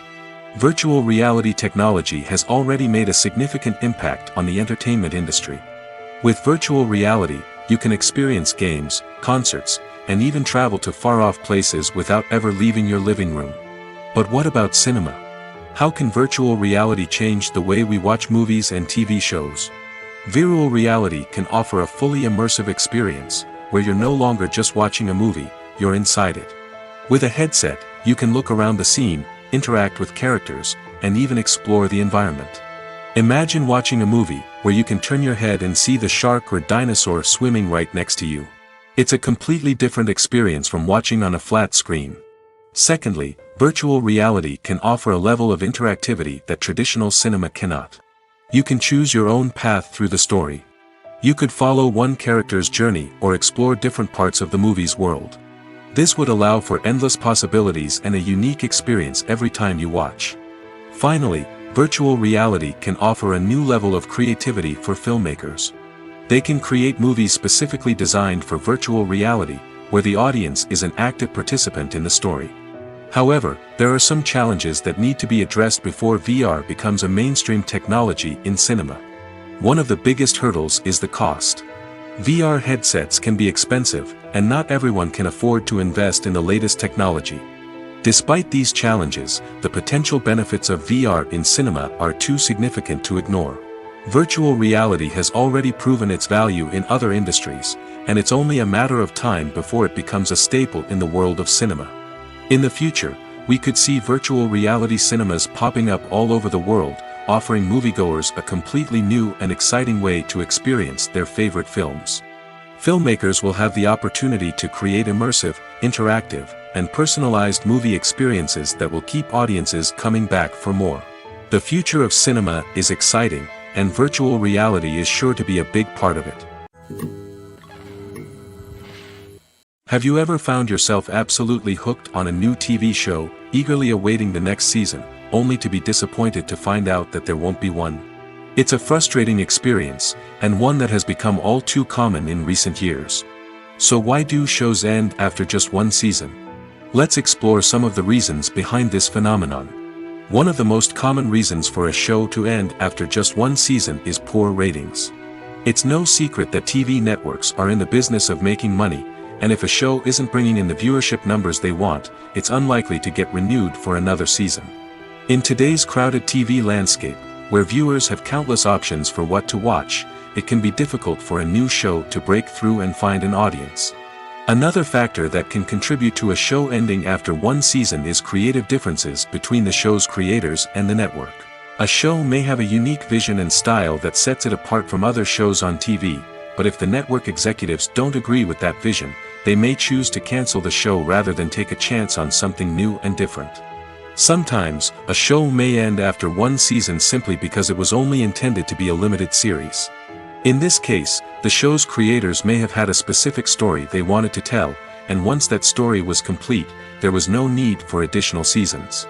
Virtual reality technology has already made a significant impact on the entertainment industry. With virtual reality, you can experience games, concerts, and even travel to far-off places without ever leaving your living room. But what about cinema? How can virtual reality change the way we watch movies and TV shows? Virtual reality can offer a fully immersive experience, where you're no longer just watching a movie, you're inside it. With a headset, you can look around the scene, interact with characters, and even explore the environment. Imagine watching a movie, where you can turn your head and see the shark or dinosaur swimming right next to you. It's a completely different experience from watching on a flat screen. Secondly, virtual reality can offer a level of interactivity that traditional cinema cannot. You can choose your own path through the story. You could follow one character's journey or explore different parts of the movie's world. This would allow for endless possibilities and a unique experience every time you watch. Finally, virtual reality can offer a new level of creativity for filmmakers. They can create movies specifically designed for virtual reality, where the audience is an active participant in the story. However, there are some challenges that need to be addressed before VR becomes a mainstream technology in cinema. One of the biggest hurdles is the cost. VR headsets can be expensive, and not everyone can afford to invest in the latest technology. Despite these challenges, the potential benefits of VR in cinema are too significant to ignore. Virtual reality has already proven its value in other industries, and it's only a matter of time before it becomes a staple in the world of cinema. In the future, we could see virtual reality cinemas popping up all over the world, offering moviegoers a completely new and exciting way to experience their favorite films. Filmmakers will have the opportunity to create immersive, interactive, and personalized movie experiences that will keep audiences coming back for more. The future of cinema is exciting, and virtual reality is sure to be a big part of it. Have you ever found yourself absolutely hooked on a new TV show, eagerly awaiting the next season, only to be disappointed to find out that there won't be one. It's a frustrating experience, and one that has become all too common in recent years. So why do shows end after just one season? Let's explore some of the reasons behind this phenomenon. One of the most common reasons for a show to end after just one season is poor ratings. It's no secret that TV networks are in the business of making money, and if a show isn't bringing in the viewership numbers they want, it's unlikely to get renewed for another season. In today's crowded TV landscape, where viewers have countless options for what to watch, it can be difficult for a new show to break through and find an audience. Another factor that can contribute to a show ending after one season is creative differences between the show's creators and the network. A show may have a unique vision and style that sets it apart from other shows on TV, but if the network executives don't agree with that vision, they may choose to cancel the show rather than take a chance on something new and different. Sometimes, a show may end after one season simply because it was only intended to be a limited series. In this case, the show's creators may have had a specific story they wanted to tell, and once that story was complete, there was no need for additional seasons.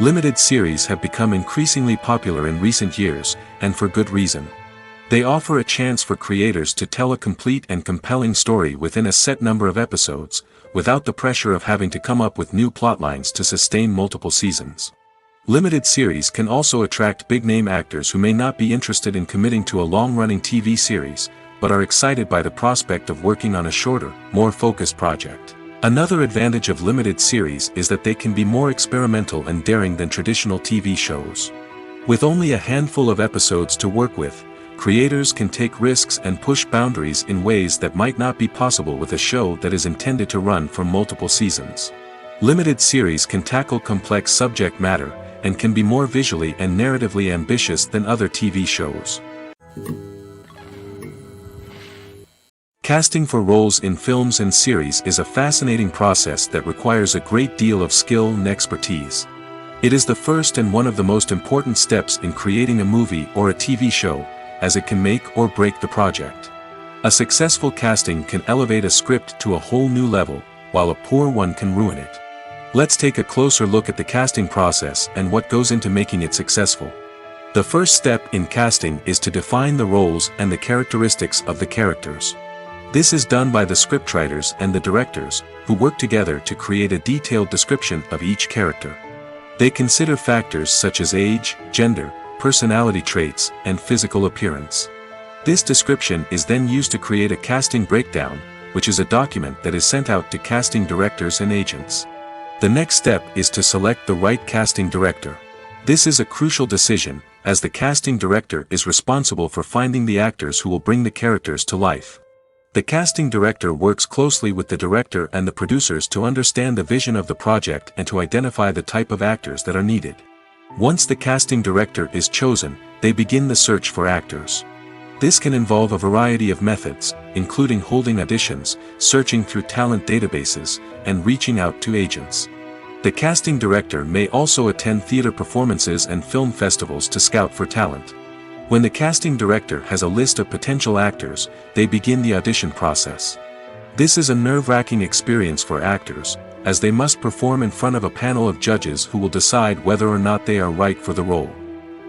Limited series have become increasingly popular in recent years, and for good reason. They offer a chance for creators to tell a complete and compelling story within a set number of episodes, without the pressure of having to come up with new plotlines to sustain multiple seasons. Limited series can also attract big-name actors who may not be interested in committing to a long-running TV series, but are excited by the prospect of working on a shorter, more focused project. Another advantage of limited series is that they can be more experimental and daring than traditional TV shows. With only a handful of episodes to work with, creators can take risks and push boundaries in ways that might not be possible with a show that is intended to run for multiple seasons. Limited series can tackle complex subject matter, and can be more visually and narratively ambitious than other TV shows. Casting for roles in films and series is a fascinating process that requires a great deal of skill and expertise. It is the first and one of the most important steps in creating a movie or a TV show, as it can make or break the project. A successful casting can elevate a script to a whole new level, while a poor one can ruin it. Let's take a closer look at the casting process and what goes into making it successful. The first step in casting is to define the roles and the characteristics of the characters. This is done by the scriptwriters and the directors, who work together to create a detailed description of each character. They consider factors such as age, gender, personality traits, and physical appearance. This description is then used to create a casting breakdown, which is a document that is sent out to casting directors and agents. The next step is to select the right casting director. This is a crucial decision, as the casting director is responsible for finding the actors who will bring the characters to life. The casting director works closely with the director and the producers to understand the vision of the project and to identify the type of actors that are needed. Once the casting director is chosen, they begin the search for actors. This can involve a variety of methods, including holding auditions, searching through talent databases, and reaching out to agents. The casting director may also attend theater performances and film festivals to scout for talent. When the casting director has a list of potential actors, they begin the audition process. This is a nerve-wracking experience for actors, as they must perform in front of a panel of judges who will decide whether or not they are right for the role.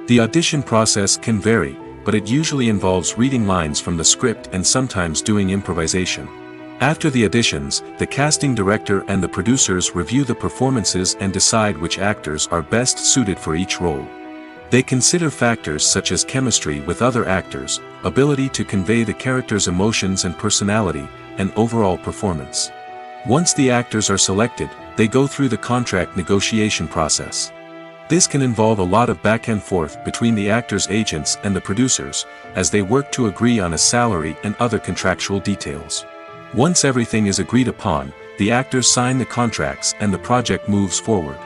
The audition process can vary, but it usually involves reading lines from the script and sometimes doing improvisation. After the auditions, the casting director and the producers review the performances and decide which actors are best suited for each role. They consider factors such as chemistry with other actors, ability to convey the character's emotions and personality, and overall performance. Once the actors are selected, they go through the contract negotiation process. This can involve a lot of back and forth between the actors' agents and the producers, as they work to agree on a salary and other contractual details. Once everything is agreed upon, the actors sign the contracts and the project moves forward.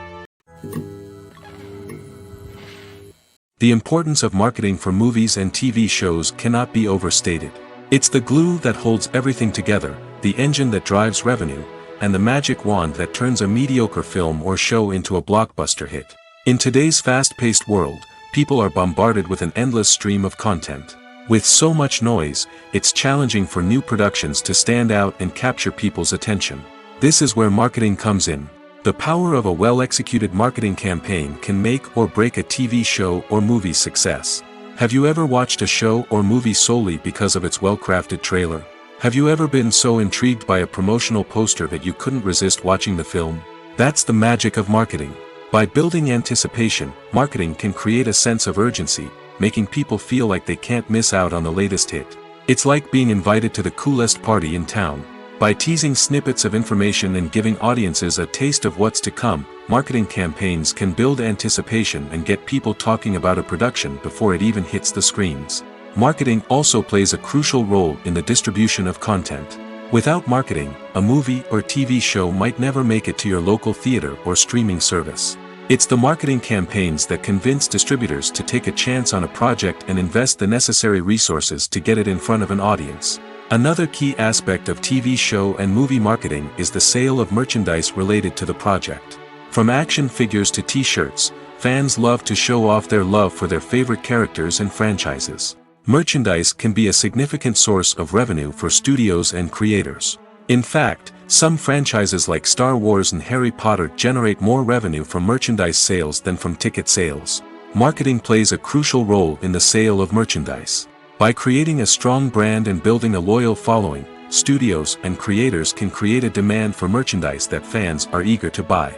The importance of marketing for movies and TV shows cannot be overstated. It's the glue that holds everything together, the engine that drives revenue, and the magic wand that turns a mediocre film or show into a blockbuster hit. In today's fast-paced world, people are bombarded with an endless stream of content. With so much noise, it's challenging for new productions to stand out and capture people's attention. This is where marketing comes in. The power of a well-executed marketing campaign can make or break a TV show or movie's success. Have you ever watched a show or movie solely because of its well-crafted trailer? Have you ever been so intrigued by a promotional poster that you couldn't resist watching the film? That's the magic of marketing. By building anticipation, marketing can create a sense of urgency, making people feel like they can't miss out on the latest hit. It's like being invited to the coolest party in town. By teasing snippets of information and giving audiences a taste of what's to come, marketing campaigns can build anticipation and get people talking about a production before it even hits the screens. Marketing also plays a crucial role in the distribution of content. Without marketing, a movie or TV show might never make it to your local theater or streaming service. It's the marketing campaigns that convince distributors to take a chance on a project and invest the necessary resources to get it in front of an audience. Another key aspect of TV show and movie marketing is the sale of merchandise related to the project. From action figures to t-shirts, fans love to show off their love for their favorite characters and franchises. Merchandise can be a significant source of revenue for studios and creators. In fact, some franchises like Star Wars and Harry Potter generate more revenue from merchandise sales than from ticket sales. Marketing plays a crucial role in the sale of merchandise. By creating a strong brand and building a loyal following, studios and creators can create a demand for merchandise that fans are eager to buy.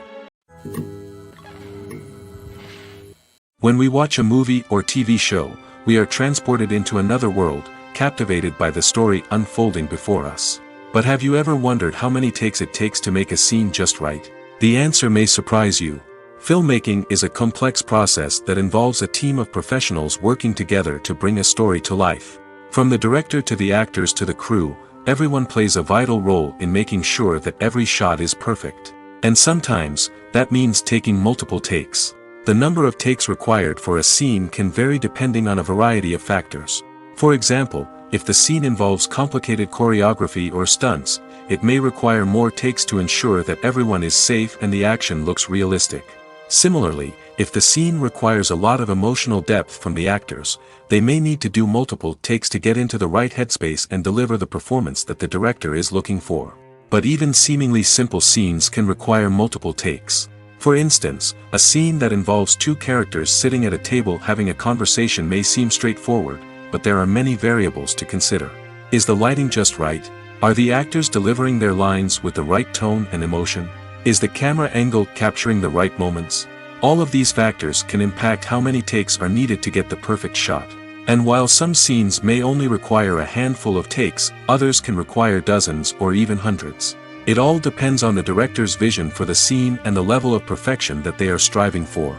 When we watch a movie or TV show, we are transported into another world, captivated by the story unfolding before us. But have you ever wondered how many takes it takes to make a scene just right? The answer may surprise you. Filmmaking is a complex process that involves a team of professionals working together to bring a story to life. From the director to the actors to the crew, everyone plays a vital role in making sure that every shot is perfect. And sometimes, that means taking multiple takes. The number of takes required for a scene can vary depending on a variety of factors. For example, if the scene involves complicated choreography or stunts, it may require more takes to ensure that everyone is safe and the action looks realistic. Similarly, if the scene requires a lot of emotional depth from the actors, they may need to do multiple takes to get into the right headspace and deliver the performance that the director is looking for. But even seemingly simple scenes can require multiple takes. For instance, a scene that involves two characters sitting at a table having a conversation may seem straightforward, but there are many variables to consider. Is the lighting just right? Are the actors delivering their lines with the right tone and emotion? Is the camera angle capturing the right moments? All of these factors can impact how many takes are needed to get the perfect shot. And while some scenes may only require a handful of takes, others can require dozens or even hundreds. It all depends on the director's vision for the scene and the level of perfection that they are striving for.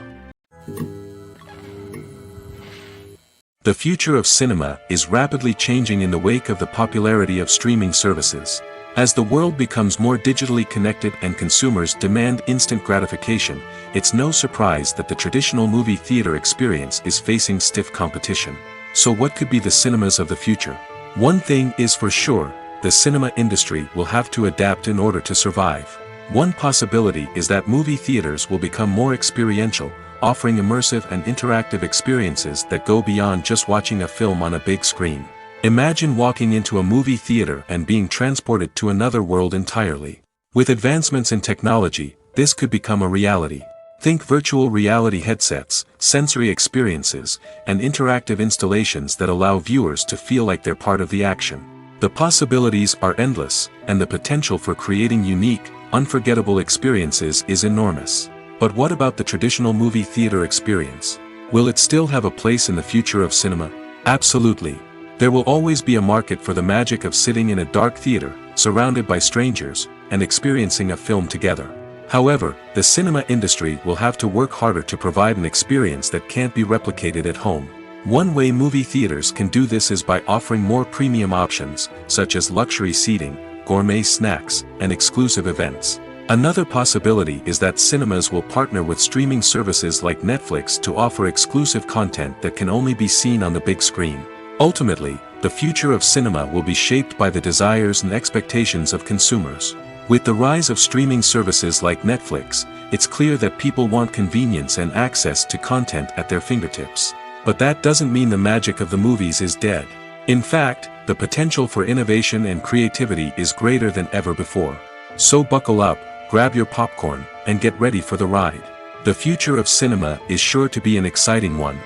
The future of cinema is rapidly changing in the wake of the popularity of streaming services. As the world becomes more digitally connected and consumers demand instant gratification, it's no surprise that the traditional movie theater experience is facing stiff competition. So what could be the cinemas of the future? One thing is for sure, the cinema industry will have to adapt in order to survive. One possibility is that movie theaters will become more experiential, offering immersive and interactive experiences that go beyond just watching a film on a big screen. Imagine walking into a movie theater and being transported to another world entirely. With advancements in technology, this could become a reality. Think virtual reality headsets, sensory experiences, and interactive installations that allow viewers to feel like they're part of the action. The possibilities are endless, and the potential for creating unique, unforgettable experiences is enormous. But what about the traditional movie theater experience? Will it still have a place in the future of cinema? Absolutely. There will always be a market for the magic of sitting in a dark theater, surrounded by strangers, and experiencing a film together. However, the cinema industry will have to work harder to provide an experience that can't be replicated at home. One way movie theaters can do this is by offering more premium options, such as luxury seating, gourmet snacks, and exclusive events. Another possibility is that cinemas will partner with streaming services like Netflix to offer exclusive content that can only be seen on the big screen. Ultimately, the future of cinema will be shaped by the desires and expectations of consumers. With the rise of streaming services like Netflix, it's clear that people want convenience and access to content at their fingertips. But that doesn't mean the magic of the movies is dead. In fact, the potential for innovation and creativity is greater than ever before. So buckle up, grab your popcorn, and get ready for the ride. The future of cinema is sure to be an exciting one.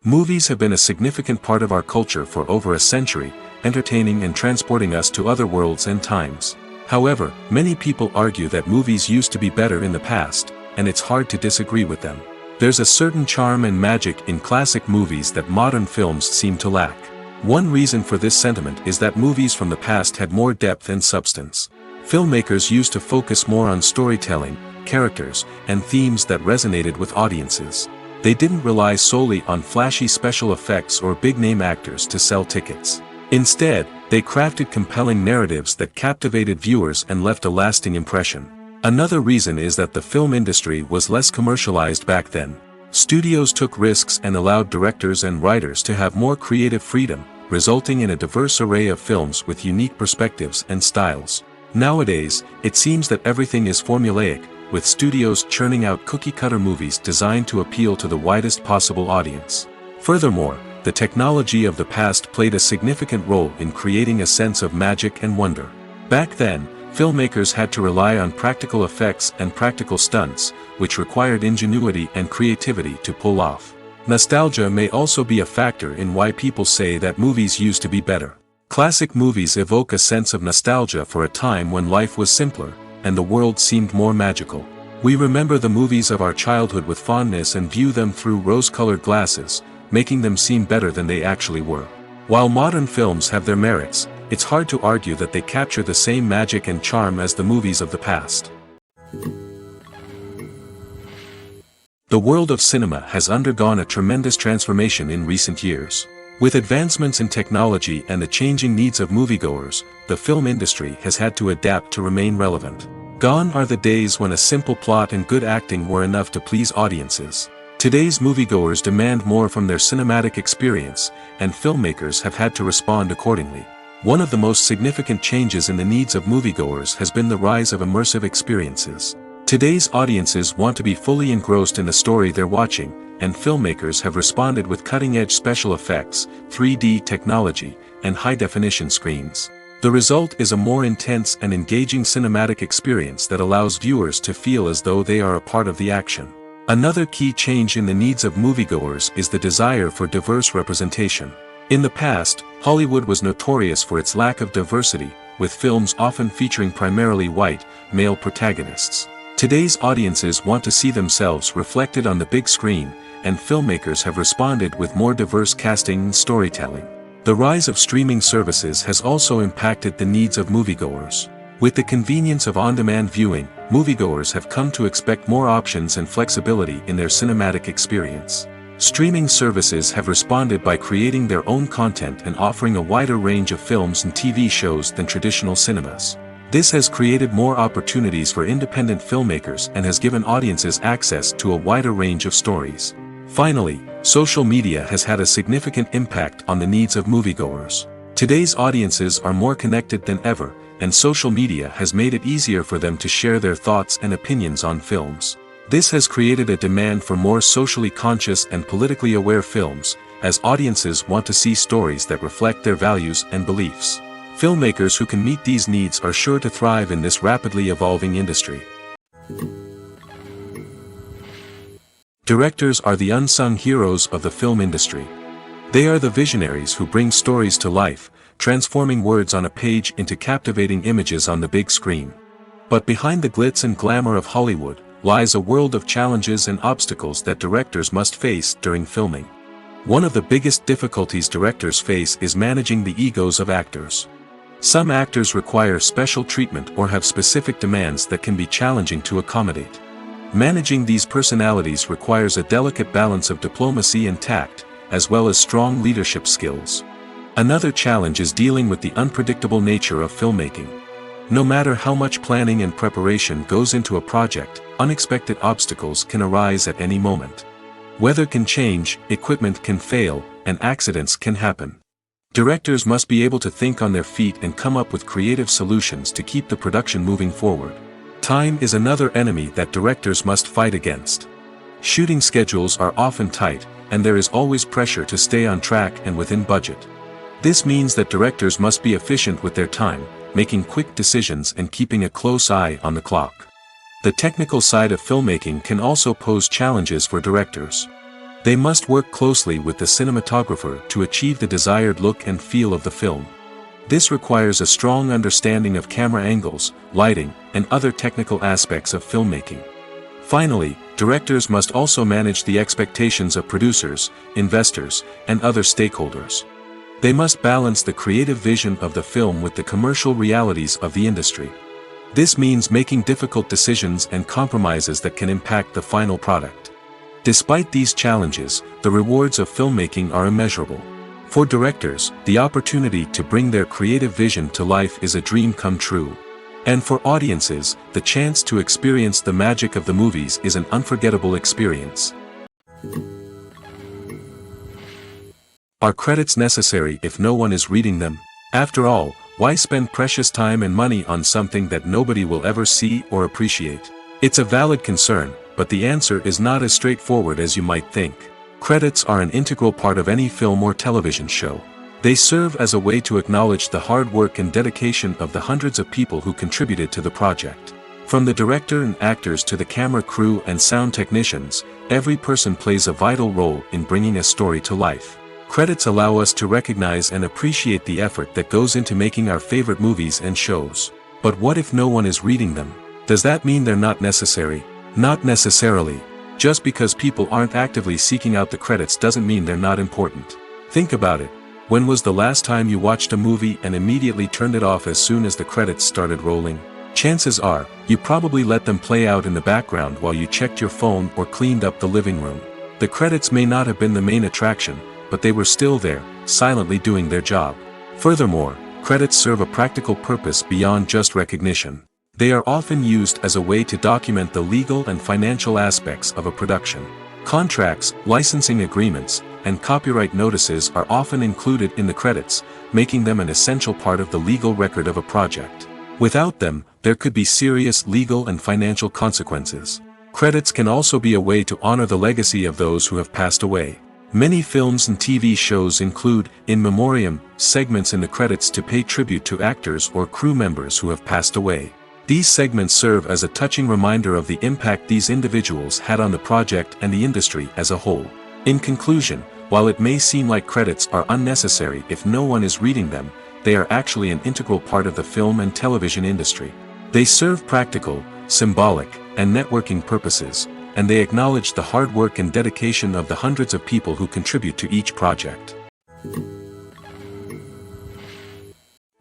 Movies have been a significant part of our culture for over a century, entertaining and transporting us to other worlds and times. However, many people argue that movies used to be better in the past, and it's hard to disagree with them. There's a certain charm and magic in classic movies that modern films seem to lack. One reason for this sentiment is that movies from the past had more depth and substance. Filmmakers used to focus more on storytelling, characters, and themes that resonated with audiences. They didn't rely solely on flashy special effects or big-name actors to sell tickets. Instead, they crafted compelling narratives that captivated viewers and left a lasting impression. Another reason is that the film industry was less commercialized back then. Studios took risks and allowed directors and writers to have more creative freedom, resulting in a diverse array of films with unique perspectives and styles. Nowadays, it seems that everything is formulaic, with studios churning out cookie-cutter movies designed to appeal to the widest possible audience. Furthermore, the technology of the past played a significant role in creating a sense of magic and wonder. Back then, filmmakers had to rely on practical effects and practical stunts, which required ingenuity and creativity to pull off. Nostalgia may also be a factor in why people say that movies used to be better. Classic movies evoke a sense of nostalgia for a time when life was simpler, and the world seemed more magical. We remember the movies of our childhood with fondness and view them through rose-colored glasses, making them seem better than they actually were. While modern films have their merits, it's hard to argue that they capture the same magic and charm as the movies of the past. The world of cinema has undergone a tremendous transformation in recent years. With advancements in technology and the changing needs of moviegoers, the film industry has had to adapt to remain relevant. Gone are the days when a simple plot and good acting were enough to please audiences. Today's moviegoers demand more from their cinematic experience, and filmmakers have had to respond accordingly. One of the most significant changes in the needs of moviegoers has been the rise of immersive experiences. Today's audiences want to be fully engrossed in the story they're watching, and filmmakers have responded with cutting-edge special effects, 3D technology, and high-definition screens. The result is a more intense and engaging cinematic experience that allows viewers to feel as though they are a part of the action. Another key change in the needs of moviegoers is the desire for diverse representation. In the past, Hollywood was notorious for its lack of diversity, with films often featuring primarily white, male protagonists. Today's audiences want to see themselves reflected on the big screen, and filmmakers have responded with more diverse casting and storytelling. The rise of streaming services has also impacted the needs of moviegoers. With the convenience of on-demand viewing, moviegoers have come to expect more options and flexibility in their cinematic experience. Streaming services have responded by creating their own content and offering a wider range of films and TV shows than traditional cinemas. This has created more opportunities for independent filmmakers and has given audiences access to a wider range of stories. Finally, social media has had a significant impact on the needs of moviegoers. Today's audiences are more connected than ever, and social media has made it easier for them to share their thoughts and opinions on films. This has created a demand for more socially conscious and politically aware films, as audiences want to see stories that reflect their values and beliefs. Filmmakers who can meet these needs are sure to thrive in this rapidly evolving industry. Directors are the unsung heroes of the film industry. They are the visionaries who bring stories to life, transforming words on a page into captivating images on the big screen. But behind the glitz and glamour of Hollywood lies a world of challenges and obstacles that directors must face during filming. One of the biggest difficulties directors face is managing the egos of actors. Some actors require special treatment or have specific demands that can be challenging to accommodate. Managing these personalities requires a delicate balance of diplomacy and tact, as well as strong leadership skills. Another challenge is dealing with the unpredictable nature of filmmaking. No matter how much planning and preparation goes into a project, unexpected obstacles can arise at any moment. Weather can change, equipment can fail, and accidents can happen. Directors must be able to think on their feet and come up with creative solutions to keep the production moving forward. Time is another enemy that directors must fight against. Shooting schedules are often tight, and there is always pressure to stay on track and within budget. This means that directors must be efficient with their time, making quick decisions and keeping a close eye on the clock. The technical side of filmmaking can also pose challenges for directors. They must work closely with the cinematographer to achieve the desired look and feel of the film. This requires a strong understanding of camera angles, lighting, and other technical aspects of filmmaking. Finally, directors must also manage the expectations of producers, investors, and other stakeholders. They must balance the creative vision of the film with the commercial realities of the industry. This means making difficult decisions and compromises that can impact the final product. Despite these challenges, the rewards of filmmaking are immeasurable. For directors, the opportunity to bring their creative vision to life is a dream come true. And for audiences, the chance to experience the magic of the movies is an unforgettable experience. Are credits necessary if no one is reading them? After all, why spend precious time and money on something that nobody will ever see or appreciate? It's a valid concern, but the answer is not as straightforward as you might think. Credits are an integral part of any film or television show. They serve as a way to acknowledge the hard work and dedication of the hundreds of people who contributed to the project. From the director and actors to the camera crew and sound technicians, every person plays a vital role in bringing a story to life. Credits allow us to recognize and appreciate the effort that goes into making our favorite movies and shows. But what if no one is reading them? Does that mean they're not necessary? Not necessarily. Just because people aren't actively seeking out the credits doesn't mean they're not important. Think about it. When was the last time you watched a movie and immediately turned it off as soon as the credits started rolling? Chances are, you probably let them play out in the background while you checked your phone or cleaned up the living room. The credits may not have been the main attraction, but they were still there, silently doing their job. Furthermore, credits serve a practical purpose beyond just recognition. They are often used as a way to document the legal and financial aspects of a production. Contracts, licensing agreements, and copyright notices are often included in the credits, making them an essential part of the legal record of a project. Without them, there could be serious legal and financial consequences. Credits can also be a way to honor the legacy of those who have passed away. Many films and TV shows include, in memoriam, segments in the credits to pay tribute to actors or crew members who have passed away. These segments serve as a touching reminder of the impact these individuals had on the project and the industry as a whole. In conclusion, while it may seem like credits are unnecessary if no one is reading them, they are actually an integral part of the film and television industry. They serve practical, symbolic, and networking purposes, and they acknowledge the hard work and dedication of the hundreds of people who contribute to each project.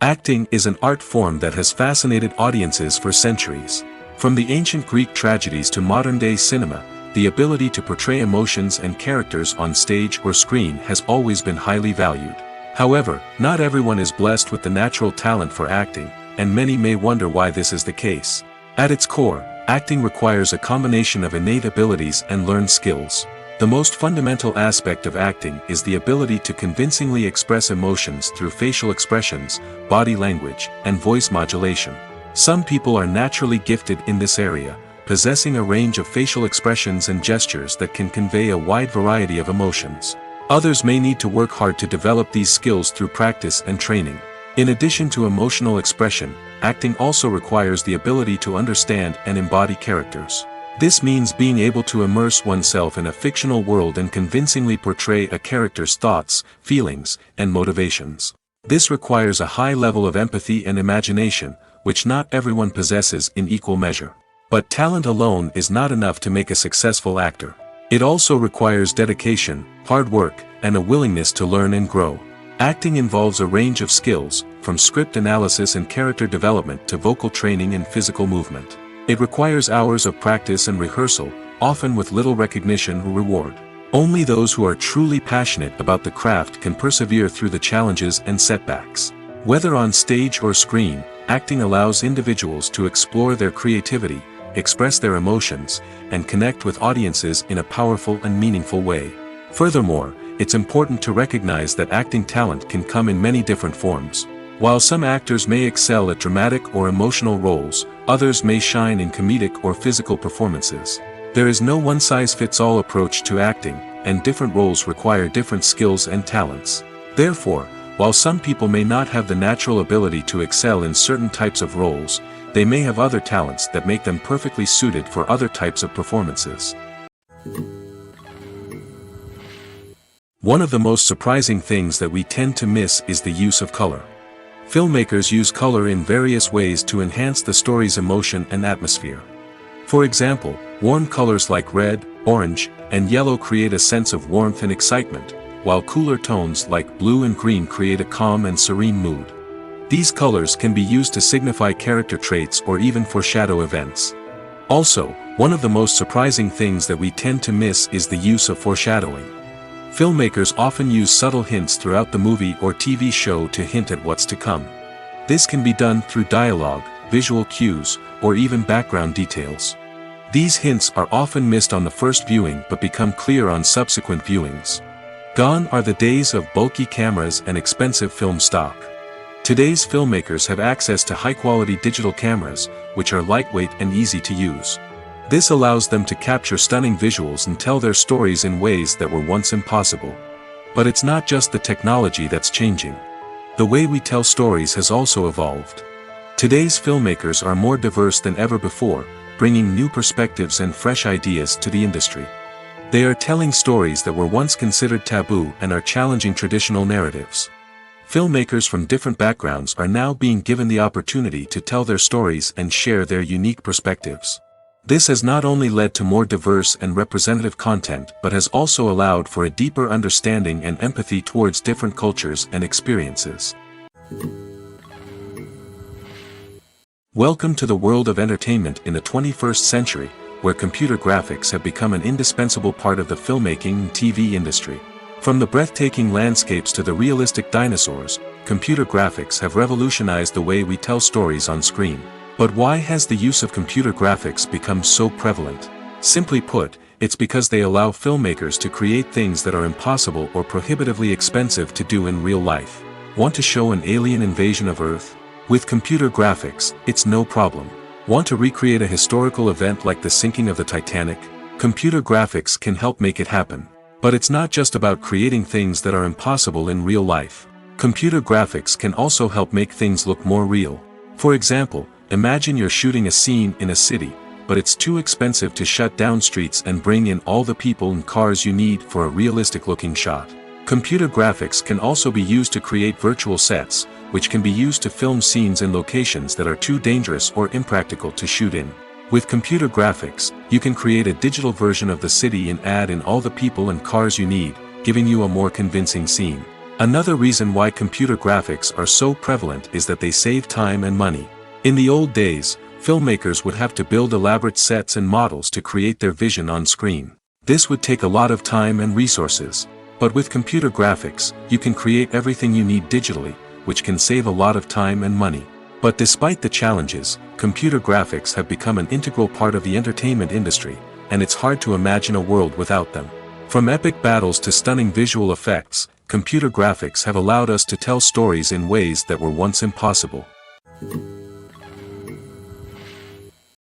Acting is an art form that has fascinated audiences for centuries. From the ancient Greek tragedies to modern-day cinema, the ability to portray emotions and characters on stage or screen has always been highly valued. However, not everyone is blessed with the natural talent for acting, and many may wonder why this is the case. At its core, acting requires a combination of innate abilities and learned skills. The most fundamental aspect of acting is the ability to convincingly express emotions through facial expressions, body language, and voice modulation. Some people are naturally gifted in this area, possessing a range of facial expressions and gestures that can convey a wide variety of emotions. Others may need to work hard to develop these skills through practice and training. In addition to emotional expression, acting also requires the ability to understand and embody characters. This means being able to immerse oneself in a fictional world and convincingly portray a character's thoughts, feelings, and motivations. This requires a high level of empathy and imagination, which not everyone possesses in equal measure. But talent alone is not enough to make a successful actor. It also requires dedication, hard work, and a willingness to learn and grow. Acting involves a range of skills, from script analysis and character development to vocal training and physical movement. It requires hours of practice and rehearsal, often with little recognition or reward. Only those who are truly passionate about the craft can persevere through the challenges and setbacks. Whether on stage or screen, acting allows individuals to explore their creativity, express their emotions, and connect with audiences in a powerful and meaningful way. Furthermore, it's important to recognize that acting talent can come in many different forms. While some actors may excel at dramatic or emotional roles, others may shine in comedic or physical performances. There is no one-size-fits-all approach to acting, and different roles require different skills and talents. Therefore, While some people may not have the natural ability to excel in certain types of roles, they may have other talents that make them perfectly suited for other types of performances. One of the most surprising things that we tend to miss is the use of color. Filmmakers use color in various ways to enhance the story's emotion and atmosphere. For example, warm colors like red, orange, and yellow create a sense of warmth and excitement, while cooler tones like blue and green create a calm and serene mood. These colors can be used to signify character traits or even foreshadow events. Also, one of the most surprising things that we tend to miss is the use of foreshadowing. Filmmakers often use subtle hints throughout the movie or TV show to hint at what's to come. This can be done through dialogue, visual cues, or even background details. These hints are often missed on the first viewing but become clear on subsequent viewings. Gone are the days of bulky cameras and expensive film stock. Today's filmmakers have access to high-quality digital cameras, which are lightweight and easy to use. This allows them to capture stunning visuals and tell their stories in ways that were once impossible. But it's not just the technology that's changing. The way we tell stories has also evolved. Today's filmmakers are more diverse than ever before, bringing new perspectives and fresh ideas to the industry. They are telling stories that were once considered taboo and are challenging traditional narratives. Filmmakers from different backgrounds are now being given the opportunity to tell their stories and share their unique perspectives. This has not only led to more diverse and representative content but has also allowed for a deeper understanding and empathy towards different cultures and experiences. Welcome to the world of entertainment in the 21st century, where computer graphics have become an indispensable part of the filmmaking and TV industry. From the breathtaking landscapes to the realistic dinosaurs, computer graphics have revolutionized the way we tell stories on screen. But why has the use of computer graphics become so prevalent? Simply put, it's because they allow filmmakers to create things that are impossible or prohibitively expensive to do in real life. Want to show an alien invasion of Earth? With computer graphics, it's no problem. Want to recreate a historical event like the sinking of the Titanic? Computer graphics can help make it happen. But it's not just about creating things that are impossible in real life. Computer graphics can also help make things look more real. For example, imagine you're shooting a scene in a city, but it's too expensive to shut down streets and bring in all the people and cars you need for a realistic-looking shot. Computer graphics can also be used to create virtual sets, which can be used to film scenes in locations that are too dangerous or impractical to shoot in. With computer graphics, you can create a digital version of the city and add in all the people and cars you need, giving you a more convincing scene. Another reason why computer graphics are so prevalent is that they save time and money. In the old days, filmmakers would have to build elaborate sets and models to create their vision on screen. This would take a lot of time and resources. But with computer graphics, you can create everything you need digitally, which can save a lot of time and money. But despite the challenges, computer graphics have become an integral part of the entertainment industry, and it's hard to imagine a world without them. From epic battles to stunning visual effects, computer graphics have allowed us to tell stories in ways that were once impossible.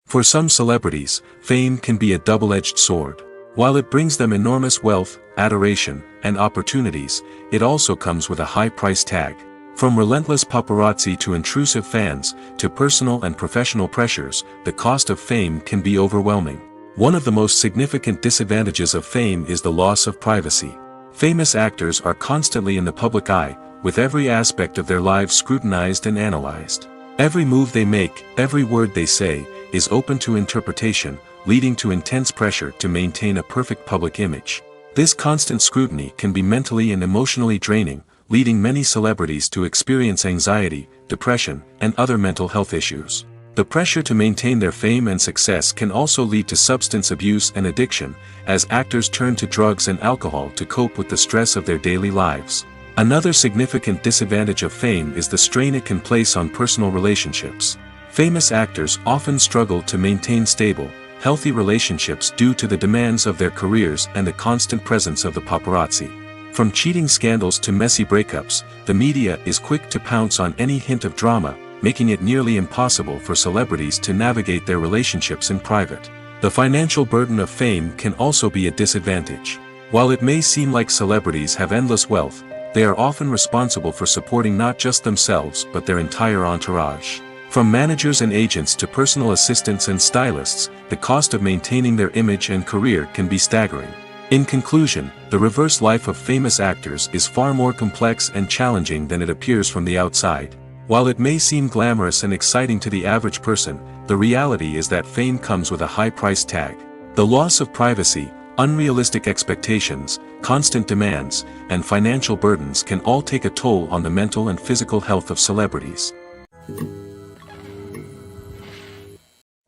For some celebrities, fame can be a double-edged sword. While it brings them enormous wealth, adoration, and opportunities, it also comes with a high price tag. From relentless paparazzi to intrusive fans, to personal and professional pressures, the cost of fame can be overwhelming. One of the most significant disadvantages of fame is the loss of privacy. Famous actors are constantly in the public eye, with every aspect of their lives scrutinized and analyzed. Every move they make, every word they say, is open to interpretation, leading to intense pressure to maintain a perfect public image. This constant scrutiny can be mentally and emotionally draining, leading many celebrities to experience anxiety, depression, and other mental health issues. The pressure to maintain their fame and success can also lead to substance abuse and addiction, as actors turn to drugs and alcohol to cope with the stress of their daily lives. Another significant disadvantage of fame is the strain it can place on personal relationships. Famous actors often struggle to maintain stable, healthy relationships due to the demands of their careers and the constant presence of the paparazzi. From cheating scandals to messy breakups, the media is quick to pounce on any hint of drama, making it nearly impossible for celebrities to navigate their relationships in private. The financial burden of fame can also be a disadvantage. While it may seem like celebrities have endless wealth, they are often responsible for supporting not just themselves but their entire entourage. From managers and agents to personal assistants and stylists, the cost of maintaining their image and career can be staggering. In conclusion, the reverse life of famous actors is far more complex and challenging than it appears from the outside. While it may seem glamorous and exciting to the average person, the reality is that fame comes with a high price tag. The loss of privacy, unrealistic expectations, constant demands, and financial burdens can all take a toll on the mental and physical health of celebrities.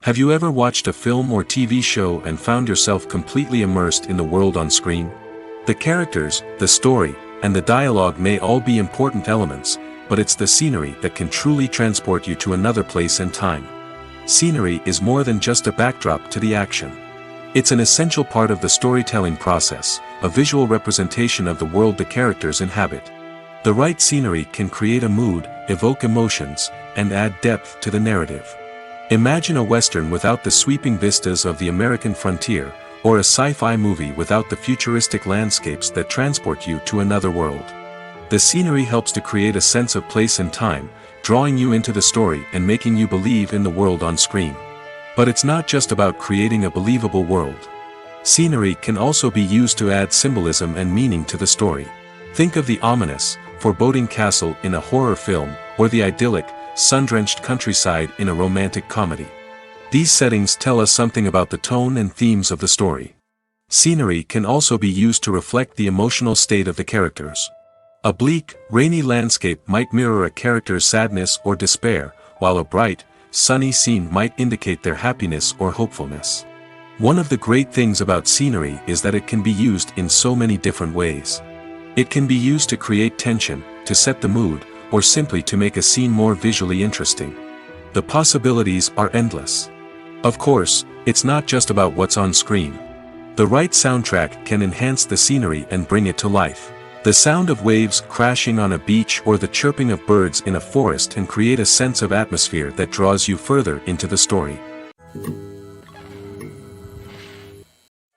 Have you ever watched a film or TV show and found yourself completely immersed in the world on screen? The characters, the story, and the dialogue may all be important elements, but it's the scenery that can truly transport you to another place and time. Scenery is more than just a backdrop to the action. It's an essential part of the storytelling process, a visual representation of the world the characters inhabit. The right scenery can create a mood, evoke emotions, and add depth to the narrative. Imagine a Western without the sweeping vistas of the American frontier, or a sci-fi movie without the futuristic landscapes that transport you to another world. The scenery helps to create a sense of place and time, drawing you into the story and making you believe in the world on screen. But it's not just about creating a believable world. Scenery can also be used to add symbolism and meaning to the story. Think of the ominous, foreboding castle in a horror film, or the idyllic, sun-drenched countryside in a romantic comedy. These settings tell us something about the tone and themes of the story. Scenery can also be used to reflect the emotional state of the characters. A bleak, rainy landscape might mirror a character's sadness or despair, while a bright, sunny scene might indicate their happiness or hopefulness. One of the great things about scenery is that it can be used in so many different ways. It can be used to create tension, to set the mood, or simply to make a scene more visually interesting. The possibilities are endless. Of course, it's not just about what's on screen. The right soundtrack can enhance the scenery and bring it to life. The sound of waves crashing on a beach or the chirping of birds in a forest can create a sense of atmosphere that draws you further into the story.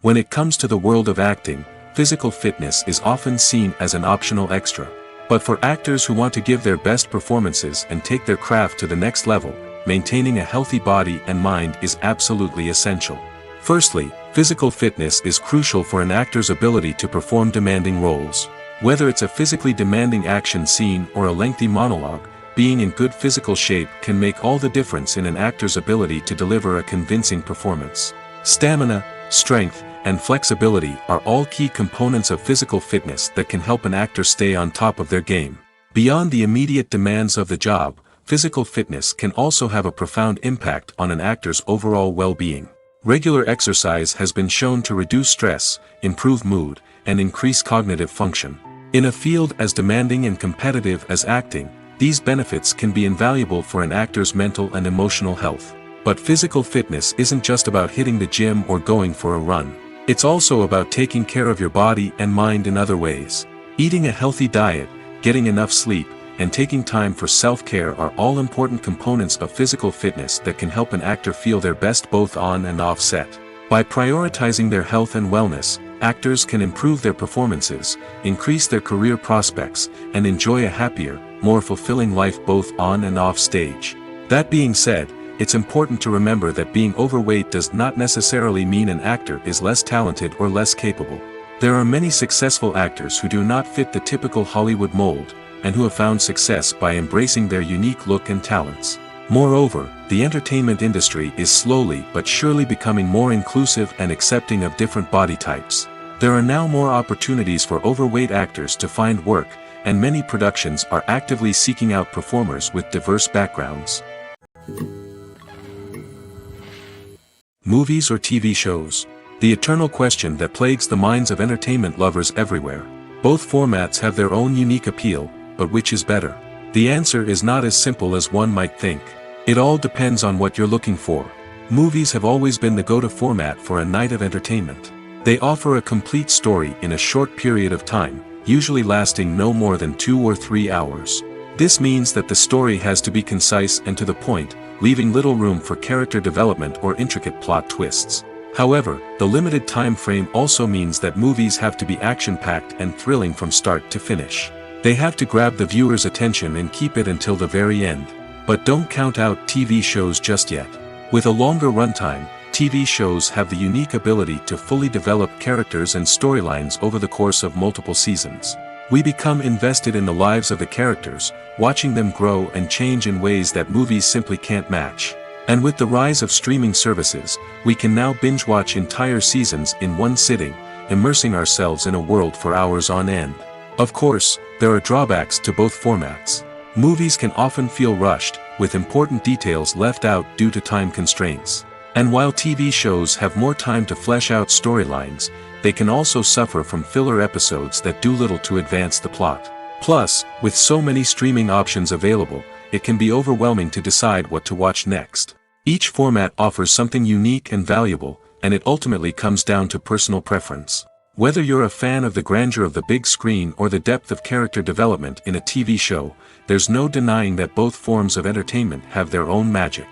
When it comes to the world of acting, physical fitness is often seen as an optional extra. But for actors who want to give their best performances and take their craft to the next level, maintaining a healthy body and mind is absolutely essential. Firstly, physical fitness is crucial for an actor's ability to perform demanding roles. Whether it's a physically demanding action scene or a lengthy monologue, being in good physical shape can make all the difference in an actor's ability to deliver a convincing performance. Stamina, strength, and flexibility are all key components of physical fitness that can help an actor stay on top of their game. Beyond the immediate demands of the job, physical fitness can also have a profound impact on an actor's overall well-being. Regular exercise has been shown to reduce stress, improve mood, and increase cognitive function. In a field as demanding and competitive as acting, these benefits can be invaluable for an actor's mental and emotional health. But physical fitness isn't just about hitting the gym or going for a run. It's also about taking care of your body and mind in other ways. Eating a healthy diet, getting enough sleep, and taking time for self-care are all important components of physical fitness that can help an actor feel their best both on and off set. By prioritizing their health and wellness, actors can improve their performances, increase their career prospects, and enjoy a happier, more fulfilling life both on and off stage. That being said, it's important to remember that being overweight does not necessarily mean an actor is less talented or less capable. There are many successful actors who do not fit the typical Hollywood mold, and who have found success by embracing their unique look and talents. Moreover, the entertainment industry is slowly but surely becoming more inclusive and accepting of different body types. There are now more opportunities for overweight actors to find work, and many productions are actively seeking out performers with diverse backgrounds. Movies or TV shows? The eternal question that plagues the minds of entertainment lovers everywhere. Both formats have their own unique appeal, but which is better? The answer is not as simple as one might think. It all depends on what you're looking for. Movies have always been the go-to format for a night of entertainment. They offer a complete story in a short period of time, usually lasting no more than 2 or 3 hours. This means that the story has to be concise and to the point, leaving little room for character development or intricate plot twists. However, the limited time frame also means that movies have to be action-packed and thrilling from start to finish. They have to grab the viewer's attention and keep it until the very end. But don't count out TV shows just yet. With a longer runtime, TV shows have the unique ability to fully develop characters and storylines over the course of multiple seasons. We become invested in the lives of the characters, watching them grow and change in ways that movies simply can't match. And with the rise of streaming services, we can now binge-watch entire seasons in one sitting, immersing ourselves in a world for hours on end. Of course, there are drawbacks to both formats. Movies can often feel rushed, with important details left out due to time constraints. And while TV shows have more time to flesh out storylines, they can also suffer from filler episodes that do little to advance the plot. Plus, with so many streaming options available, it can be overwhelming to decide what to watch next. Each format offers something unique and valuable, and it ultimately comes down to personal preference. Whether you're a fan of the grandeur of the big screen or the depth of character development in a TV show, there's no denying that both forms of entertainment have their own magic.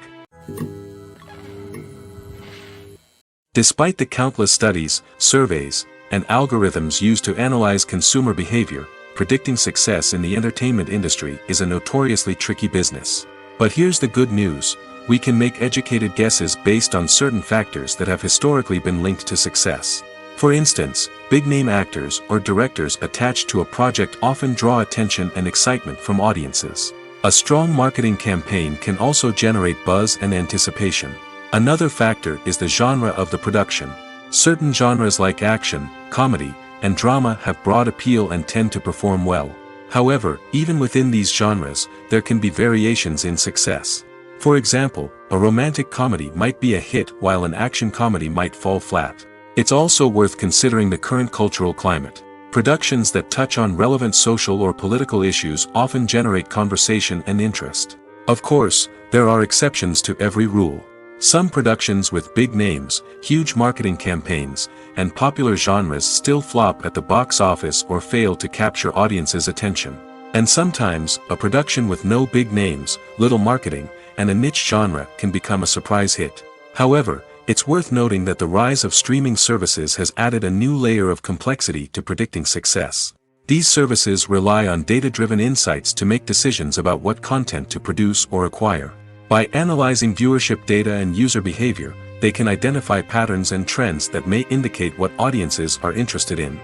Despite the countless studies, surveys, and algorithms used to analyze consumer behavior, predicting success in the entertainment industry is a notoriously tricky business. But here's the good news: we can make educated guesses based on certain factors that have historically been linked to success. For instance, big-name actors or directors attached to a project often draw attention and excitement from audiences. A strong marketing campaign can also generate buzz and anticipation. Another factor is the genre of the production. Certain genres like action, comedy, and drama have broad appeal and tend to perform well. However, even within these genres, there can be variations in success. For example, a romantic comedy might be a hit while an action comedy might fall flat. It's also worth considering the current cultural climate. Productions that touch on relevant social or political issues often generate conversation and interest. Of course, there are exceptions to every rule. Some productions with big names, huge marketing campaigns, and popular genres still flop at the box office or fail to capture audiences' attention. And sometimes, a production with no big names, little marketing, and a niche genre can become a surprise hit. However, it's worth noting that the rise of streaming services has added a new layer of complexity to predicting success. These services rely on data-driven insights to make decisions about what content to produce or acquire. By analyzing viewership data and user behavior, they can identify patterns and trends that may indicate what audiences are interested in.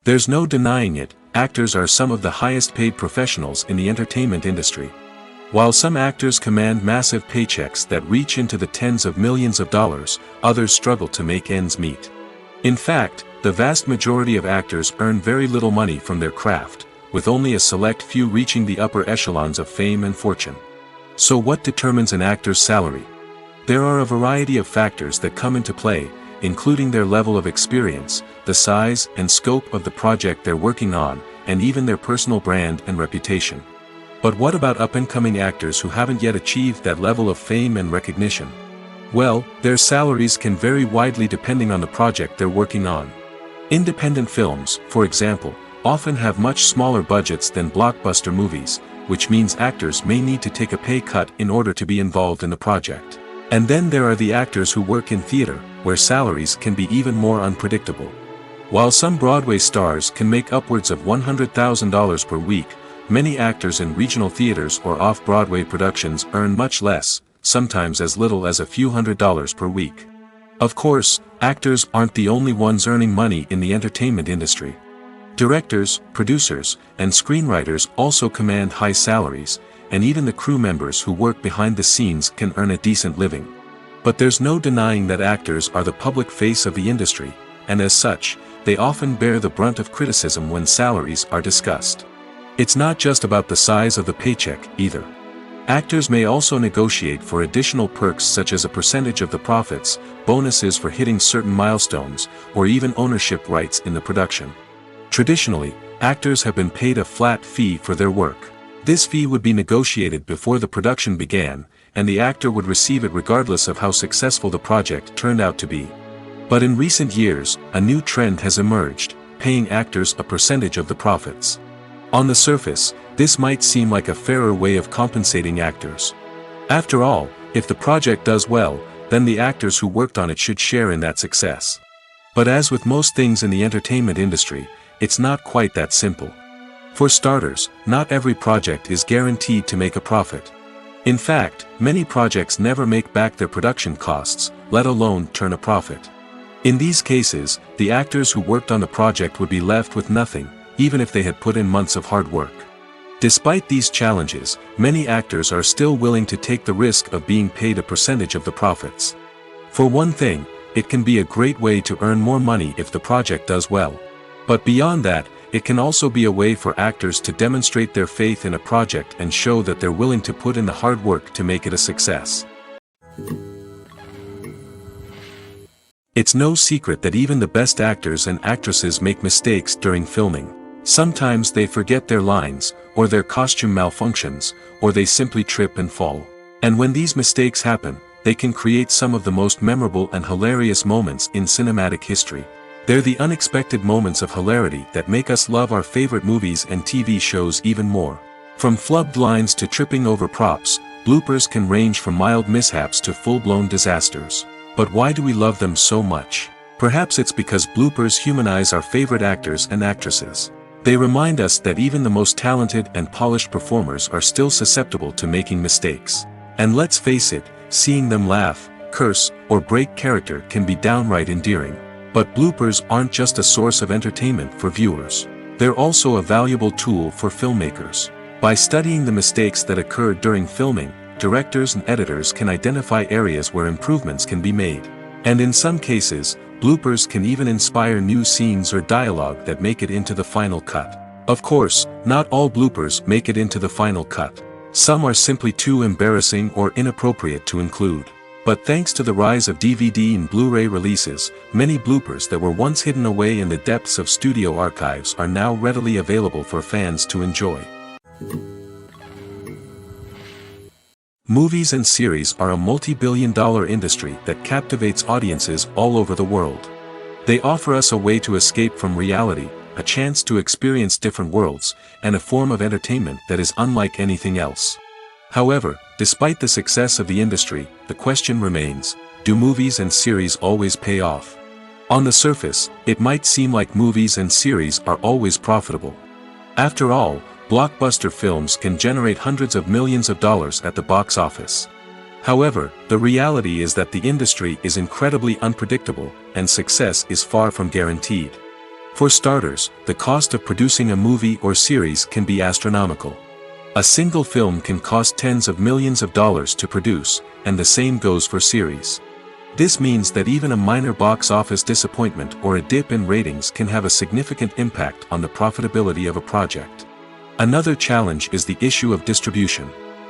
There's no denying it, actors are some of the highest-paid professionals in the entertainment industry. While some actors command massive paychecks that reach into the tens of millions of dollars, others struggle to make ends meet. In fact, the vast majority of actors earn very little money from their craft, with only a select few reaching the upper echelons of fame and fortune. So what determines an actor's salary? There are a variety of factors that come into play, including their level of experience, the size and scope of the project they're working on, and even their personal brand and reputation. But what about up-and-coming actors who haven't yet achieved that level of fame and recognition? Well, their salaries can vary widely depending on the project they're working on. Independent films, for example, often have much smaller budgets than blockbuster movies, which means actors may need to take a pay cut in order to be involved in the project. And then there are the actors who work in theater, where salaries can be even more unpredictable. While some Broadway stars can make upwards of $100,000 per week, many actors in regional theaters or off-Broadway productions earn much less, sometimes as little as a few $100s per week. Of course, actors aren't the only ones earning money in the entertainment industry. Directors, producers, and screenwriters also command high salaries, and even the crew members who work behind the scenes can earn a decent living. But there's no denying that actors are the public face of the industry, and as such, they often bear the brunt of criticism when salaries are discussed. It's not just about the size of the paycheck, either. Actors may also negotiate for additional perks such as a percentage of the profits, bonuses for hitting certain milestones, or even ownership rights in the production. Traditionally, actors have been paid a flat fee for their work. This fee would be negotiated before the production began, and the actor would receive it regardless of how successful the project turned out to be. But in recent years, a new trend has emerged, paying actors a percentage of the profits. On the surface, this might seem like a fairer way of compensating actors. After all, if the project does well, then the actors who worked on it should share in that success. But as with most things in the entertainment industry, it's not quite that simple. For starters, not every project is guaranteed to make a profit. In fact, many projects never make back their production costs, let alone turn a profit. In these cases, the actors who worked on the project would be left with nothing, even if they had put in months of hard work. Despite these challenges, many actors are still willing to take the risk of being paid a percentage of the profits. For one thing, it can be a great way to earn more money if the project does well. But beyond that, it can also be a way for actors to demonstrate their faith in a project and show that they're willing to put in the hard work to make it a success. It's no secret that even the best actors and actresses make mistakes during filming. Sometimes they forget their lines, or their costume malfunctions, or they simply trip and fall. And when these mistakes happen, they can create some of the most memorable and hilarious moments in cinematic history. They're the unexpected moments of hilarity that make us love our favorite movies and TV shows even more. From flubbed lines to tripping over props, bloopers can range from mild mishaps to full-blown disasters. But why do we love them so much? Perhaps it's because bloopers humanize our favorite actors and actresses. They remind us that even the most talented and polished performers are still susceptible to making mistakes. And let's face it, seeing them laugh, curse, or break character can be downright endearing. But bloopers aren't just a source of entertainment for viewers. They're also a valuable tool for filmmakers. By studying the mistakes that occurred during filming, directors and editors can identify areas where improvements can be made. And in some cases, bloopers can even inspire new scenes or dialogue that make it into the final cut. Of course, not all bloopers make it into the final cut. Some are simply too embarrassing or inappropriate to include. But thanks to the rise of DVD and Blu-ray releases, many bloopers that were once hidden away in the depths of studio archives are now readily available for fans to enjoy. Movies and series are a multi-billion-dollar industry that captivates audiences all over the world. They offer us a way to escape from reality, a chance to experience different worlds, and a form of entertainment that is unlike anything else. However, despite the success of the industry, the question remains, do movies and series always pay off? On the surface, it might seem like movies and series are always profitable. After all, blockbuster films can generate hundreds of millions of dollars at the box office. However, the reality is that the industry is incredibly unpredictable, and success is far from guaranteed. For starters, the cost of producing a movie or series can be astronomical. A single film can cost tens of millions of dollars to produce, and the same goes for series. This means that even a minor box office disappointment or a dip in ratings can have a significant impact on the profitability of a project. Another challenge is the issue of distribution.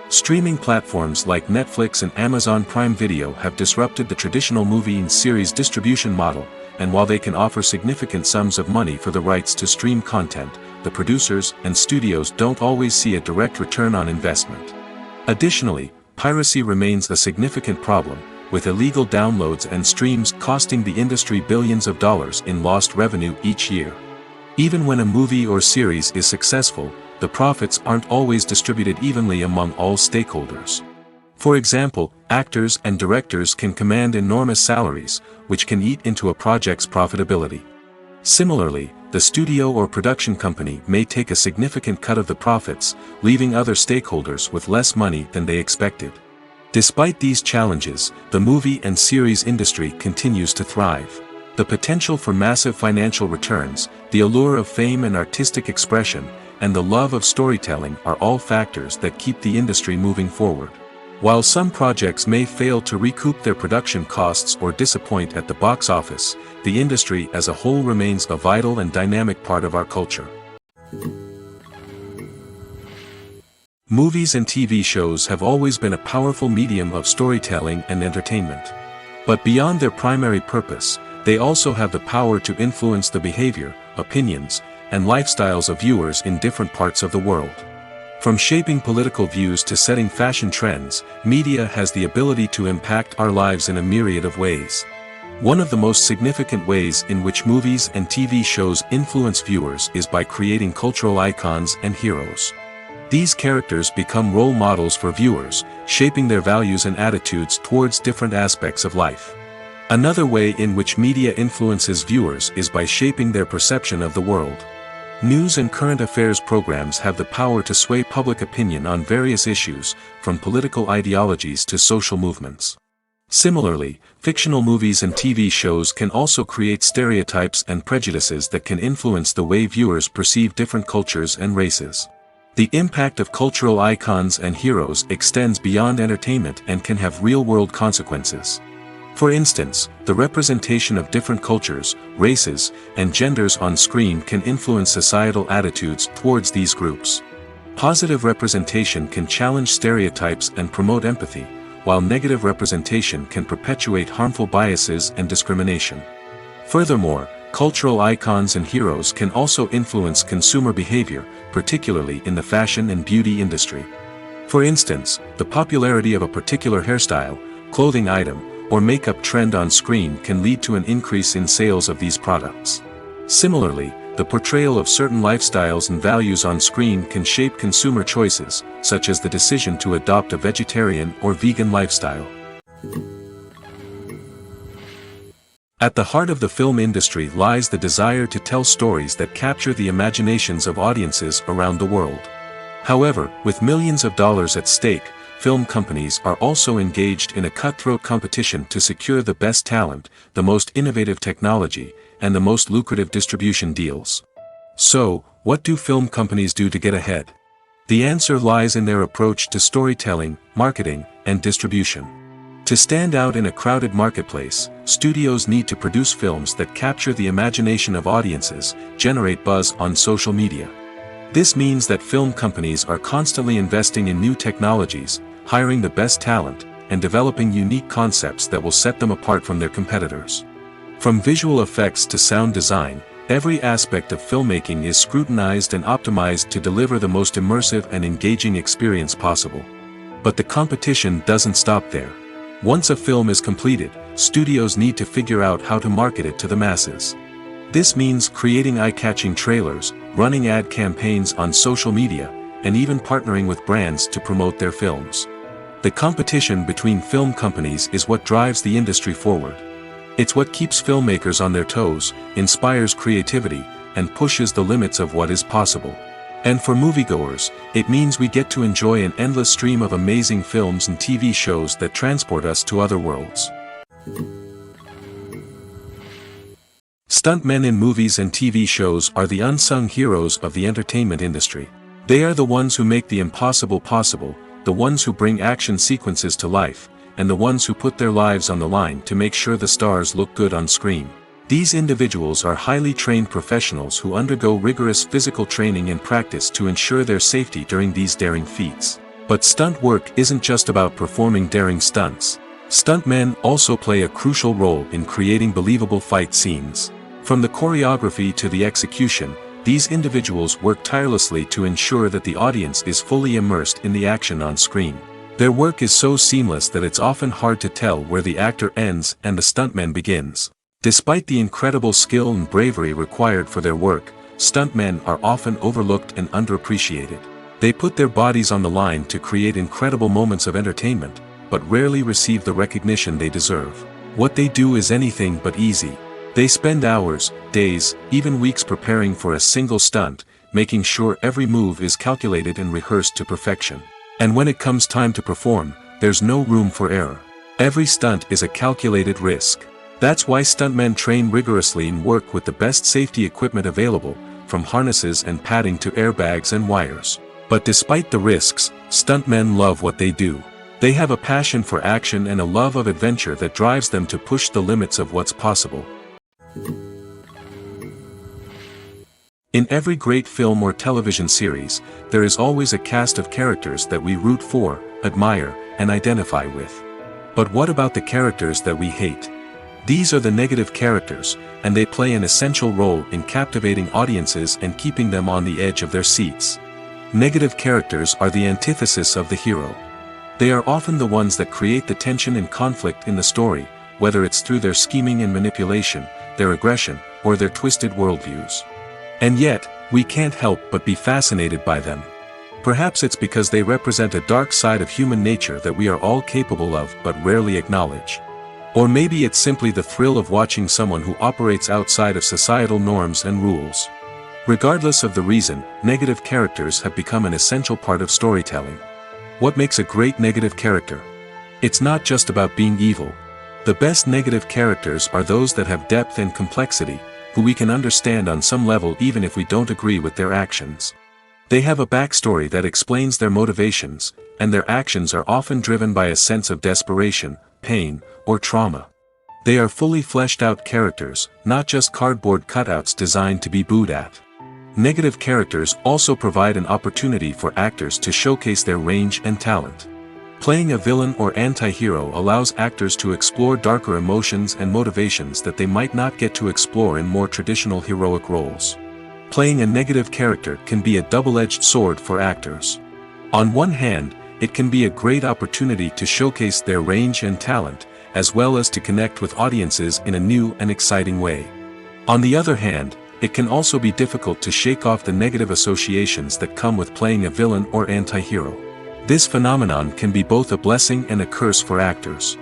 Streaming platforms like Netflix and Amazon Prime Video have disrupted the traditional movie and series distribution model, and while they can offer significant sums of money for the rights to stream content, the producers and studios don't always see a direct return on investment. Additionally, piracy remains a significant problem, with illegal downloads and streams costing the industry billions of dollars in lost revenue each year. Even when a movie or series is successful, the profits aren't always distributed evenly among all stakeholders. For example, actors and directors can command enormous salaries, which can eat into a project's profitability. Similarly, the studio or production company may take a significant cut of the profits, leaving other stakeholders with less money than they expected. Despite these challenges, the movie and series industry continues to thrive. The potential for massive financial returns, the allure of fame and artistic expression, and the love of storytelling are all factors that keep the industry moving forward. While some projects may fail to recoup their production costs or disappoint at the box office, the industry as a whole remains a vital and dynamic part of our culture. Movies and TV shows have always been a powerful medium of storytelling and entertainment. But beyond their primary purpose, they also have the power to influence the behavior, opinions, and lifestyles of viewers in different parts of the world. From shaping political views to setting fashion trends, media has the ability to impact our lives in a myriad of ways. One of the most significant ways in which movies and TV shows influence viewers is by creating cultural icons and heroes. These characters become role models for viewers, shaping their values and attitudes towards different aspects of life. Another way in which media influences viewers is by shaping their perception of the world. News and current affairs programs have the power to sway public opinion on various issues, from political ideologies to social movements. Similarly, fictional movies and TV shows can also create stereotypes and prejudices that can influence the way viewers perceive different cultures and races. The impact of cultural icons and heroes extends beyond entertainment and can have real-world consequences. For instance, the representation of different cultures, races, and genders on screen can influence societal attitudes towards these groups. Positive representation can challenge stereotypes and promote empathy, while negative representation can perpetuate harmful biases and discrimination. Furthermore, cultural icons and heroes can also influence consumer behavior, particularly in the fashion and beauty industry. For instance, the popularity of a particular hairstyle, clothing item, or makeup trend on screen can lead to an increase in sales of these products. Similarly, the portrayal of certain lifestyles and values on screen can shape consumer choices, such as the decision to adopt a vegetarian or vegan lifestyle. At the heart of the film industry lies the desire to tell stories that capture the imaginations of audiences around the world. However, with millions of dollars at stake, film companies are also engaged in a cutthroat competition to secure the best talent, the most innovative technology, and the most lucrative distribution deals. So, what do film companies do to get ahead? The answer lies in their approach to storytelling, marketing, and distribution. To stand out in a crowded marketplace, studios need to produce films that capture the imagination of audiences, generate buzz on social media. This means that film companies are constantly investing in new technologies, hiring the best talent, and developing unique concepts that will set them apart from their competitors. From visual effects to sound design, every aspect of filmmaking is scrutinized and optimized to deliver the most immersive and engaging experience possible. But the competition doesn't stop there. Once a film is completed, studios need to figure out how to market it to the masses. This means creating eye-catching trailers, running ad campaigns on social media, and even partnering with brands to promote their films. The competition between film companies is what drives the industry forward. It's what keeps filmmakers on their toes, inspires creativity, and pushes the limits of what is possible. And for moviegoers, it means we get to enjoy an endless stream of amazing films and TV shows that transport us to other worlds. Stuntmen in movies and TV shows are the unsung heroes of the entertainment industry. They are the ones who make the impossible possible, the ones who bring action sequences to life, and the ones who put their lives on the line to make sure the stars look good on screen. These individuals are highly trained professionals who undergo rigorous physical training and practice to ensure their safety during these daring feats. But stunt work isn't just about performing daring stunts. Stuntmen also play a crucial role in creating believable fight scenes. From the choreography to the execution, these individuals work tirelessly to ensure that the audience is fully immersed in the action on screen. Their work is so seamless that it's often hard to tell where the actor ends and the stuntman begins. Despite the incredible skill and bravery required for their work, stuntmen are often overlooked and underappreciated. They put their bodies on the line to create incredible moments of entertainment, but rarely receive the recognition they deserve. What they do is anything but easy. They spend hours, days, even weeks preparing for a single stunt, making sure every move is calculated and rehearsed to perfection. And when it comes time to perform, there's no room for error. Every stunt is a calculated risk. That's why stuntmen train rigorously and work with the best safety equipment available, from harnesses and padding to airbags and wires. But despite the risks, stuntmen love what they do. They have a passion for action and a love of adventure that drives them to push the limits of what's possible. In every great film or television series, there is always a cast of characters that we root for, admire, and identify with. But what about the characters that we hate? These are the negative characters, and they play an essential role in captivating audiences and keeping them on the edge of their seats. Negative characters are the antithesis of the hero. They are often the ones that create the tension and conflict in the story, whether it's through their scheming and manipulation, their aggression, or their twisted worldviews. And yet, we can't help but be fascinated by them. Perhaps it's because they represent a dark side of human nature that we are all capable of but rarely acknowledge. Or maybe it's simply the thrill of watching someone who operates outside of societal norms and rules. Regardless of the reason, negative characters have become an essential part of storytelling. What makes a great negative character? It's not just about being evil. The best negative characters are those that have depth and complexity, who we can understand on some level even if we don't agree with their actions. They have a backstory that explains their motivations, and their actions are often driven by a sense of desperation, pain, or trauma. They are fully fleshed out characters, not just cardboard cutouts designed to be booed at. Negative characters also provide an opportunity for actors to showcase their range and talent. Playing a villain or anti-hero allows actors to explore darker emotions and motivations that they might not get to explore in more traditional heroic roles. Playing a negative character can be a double-edged sword for actors. On one hand, it can be a great opportunity to showcase their range and talent, as well as to connect with audiences in a new and exciting way. On the other hand, it can also be difficult to shake off the negative associations that come with playing a villain or anti-hero. This phenomenon can be both a blessing and a curse for actors.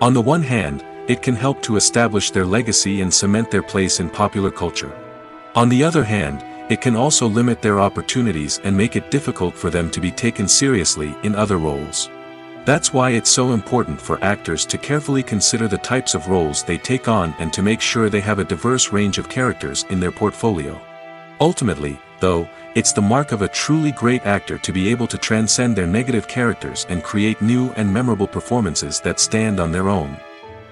On the one hand, it can help to establish their legacy and cement their place in popular culture. On the other hand, it can also limit their opportunities and make it difficult for them to be taken seriously in other roles. That's why it's so important for actors to carefully consider the types of roles they take on and to make sure they have a diverse range of characters in their portfolio. Ultimately, though, it's the mark of a truly great actor to be able to transcend their negative characters and create new and memorable performances that stand on their own.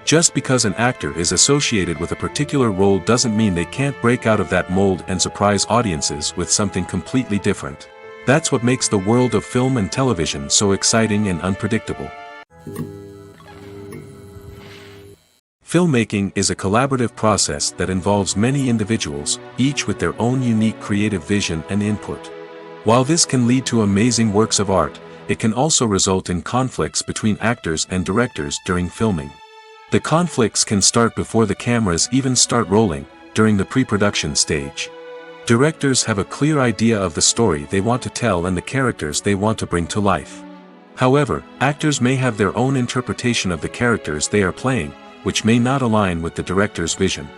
Just because an actor is associated with a particular role doesn't mean they can't break out of that mold and surprise audiences with something completely different. That's what makes the world of film and television so exciting and unpredictable. Filmmaking is a collaborative process that involves many individuals, each with their own unique creative vision and input. While this can lead to amazing works of art, it can also result in conflicts between actors and directors during filming. The conflicts can start before the cameras even start rolling, during the pre-production stage. Directors have a clear idea of the story they want to tell and the characters they want to bring to life. However, actors may have their own interpretation of the characters they are playing, which may not align with the director's vision.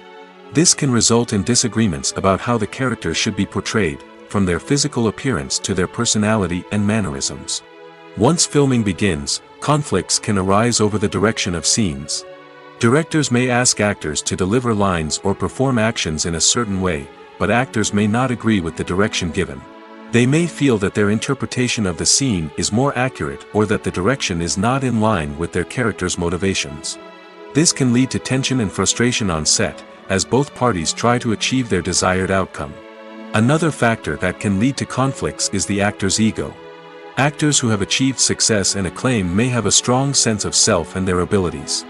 This can result in disagreements about how the characters should be portrayed, from their physical appearance to their personality and mannerisms. Once filming begins, conflicts can arise over the direction of scenes. Directors may ask actors to deliver lines or perform actions in a certain way, but actors may not agree with the direction given. They may feel that their interpretation of the scene is more accurate or that the direction is not in line with their character's motivations. This can lead to tension and frustration on set, as both parties try to achieve their desired outcome. Another factor that can lead to conflicts is the actor's ego. Actors who have achieved success and acclaim may have a strong sense of self and their abilities.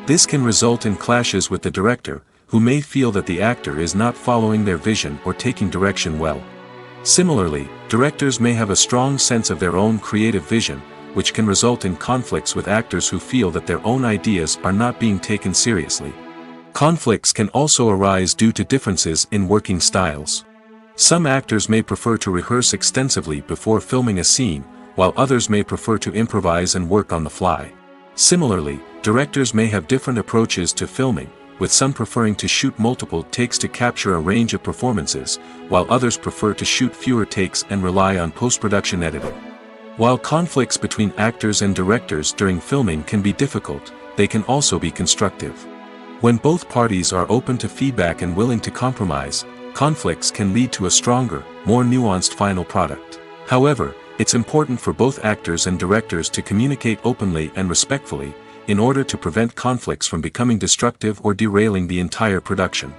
This can result in clashes with the director, who may feel that the actor is not following their vision or taking direction well. Similarly, directors may have a strong sense of their own creative vision, which can result in conflicts with actors who feel that their own ideas are not being taken seriously. Conflicts can also arise due to differences in working styles. Some actors may prefer to rehearse extensively before filming a scene, while others may prefer to improvise and work on the fly. Similarly, directors may have different approaches to filming, with some preferring to shoot multiple takes to capture a range of performances, while others prefer to shoot fewer takes and rely on post-production editing. While conflicts between actors and directors during filming can be difficult, they can also be constructive. When both parties are open to feedback and willing to compromise, conflicts can lead to a stronger, more nuanced final product. However, it's important for both actors and directors to communicate openly and respectfully, in order to prevent conflicts from becoming destructive or derailing the entire production.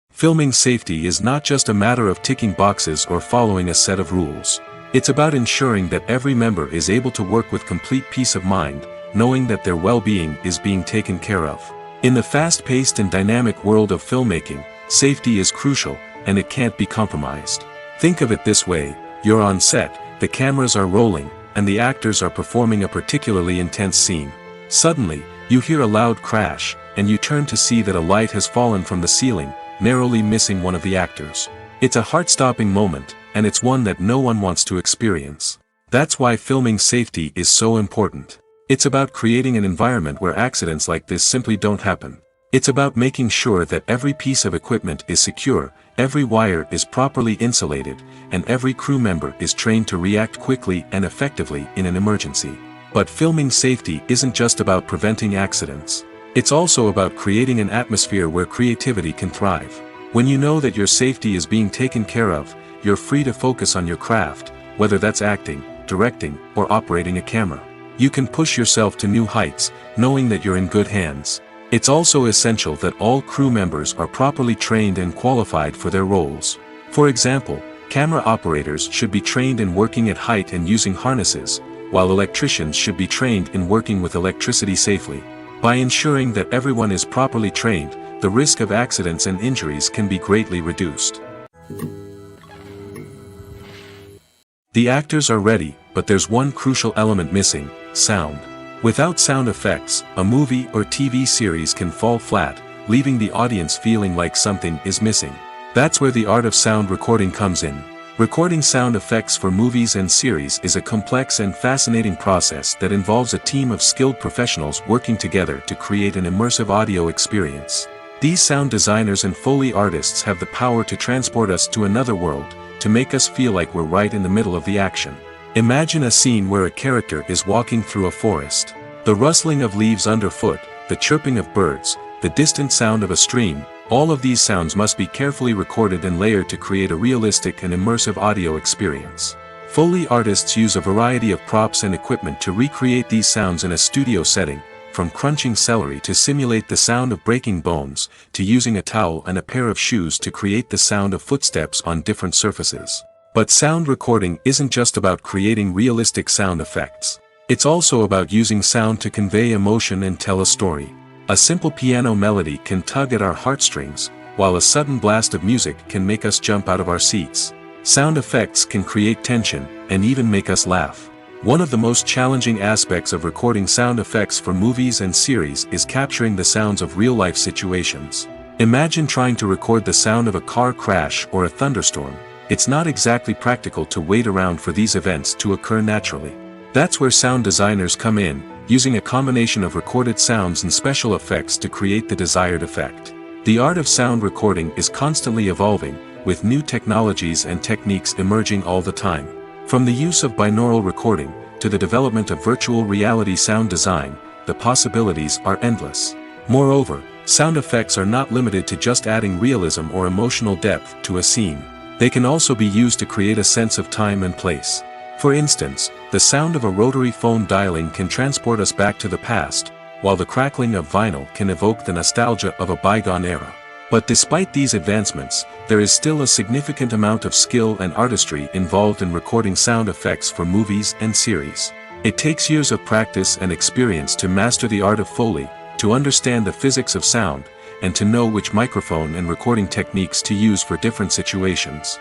Filming safety is not just a matter of ticking boxes or following a set of rules. It's about ensuring that every member is able to work with complete peace of mind, knowing that their well-being is being taken care of. In the fast-paced and dynamic world of filmmaking, safety is crucial, and it can't be compromised. Think of it this way: you're on set, the cameras are rolling, and the actors are performing a particularly intense scene. Suddenly, you hear a loud crash, and you turn to see that a light has fallen from the ceiling, narrowly missing one of the actors. It's a heart-stopping moment, and it's one that no one wants to experience. That's why filming safety is so important. It's about creating an environment where accidents like this simply don't happen. It's about making sure that every piece of equipment is secure, every wire is properly insulated, and every crew member is trained to react quickly and effectively in an emergency. But filming safety isn't just about preventing accidents. It's also about creating an atmosphere where creativity can thrive. When you know that your safety is being taken care of, you're free to focus on your craft, whether that's acting, directing, or operating a camera. You can push yourself to new heights, knowing that you're in good hands. It's also essential that all crew members are properly trained and qualified for their roles. For example, camera operators should be trained in working at height and using harnesses, while electricians should be trained in working with electricity safely. By ensuring that everyone is properly trained, the risk of accidents and injuries can be greatly reduced. The actors are ready, but there's one crucial element missing: sound. Without sound effects, a movie or TV series can fall flat, leaving the audience feeling like something is missing. That's where the art of sound recording comes in. Recording sound effects for movies and series is a complex and fascinating process that involves a team of skilled professionals working together to create an immersive audio experience. These sound designers and Foley artists have the power to transport us to another world, to make us feel like we're right in the middle of the action. Imagine a scene where a character is walking through a forest. The rustling of leaves underfoot, the chirping of birds, the distant sound of a stream, all of these sounds must be carefully recorded and layered to create a realistic and immersive audio experience. Foley artists use a variety of props and equipment to recreate these sounds in a studio setting, from crunching celery to simulate the sound of breaking bones, to using a towel and a pair of shoes to create the sound of footsteps on different surfaces. But sound recording isn't just about creating realistic sound effects. It's also about using sound to convey emotion and tell a story. A simple piano melody can tug at our heartstrings, while a sudden blast of music can make us jump out of our seats. Sound effects can create tension, and even make us laugh. One of the most challenging aspects of recording sound effects for movies and series is capturing the sounds of real-life situations. Imagine trying to record the sound of a car crash or a thunderstorm. It's not exactly practical to wait around for these events to occur naturally. That's where sound designers come in, using a combination of recorded sounds and special effects to create the desired effect. The art of sound recording is constantly evolving, with new technologies and techniques emerging all the time. From the use of binaural recording, to the development of virtual reality sound design, the possibilities are endless. Moreover, sound effects are not limited to just adding realism or emotional depth to a scene. They can also be used to create a sense of time and place. For instance, the sound of a rotary phone dialing can transport us back to the past, while the crackling of vinyl can evoke the nostalgia of a bygone era. But despite these advancements, there is still a significant amount of skill and artistry involved in recording sound effects for movies and series. It takes years of practice and experience to master the art of Foley, to understand the physics of sound, and to know which microphone and recording techniques to use for different situations.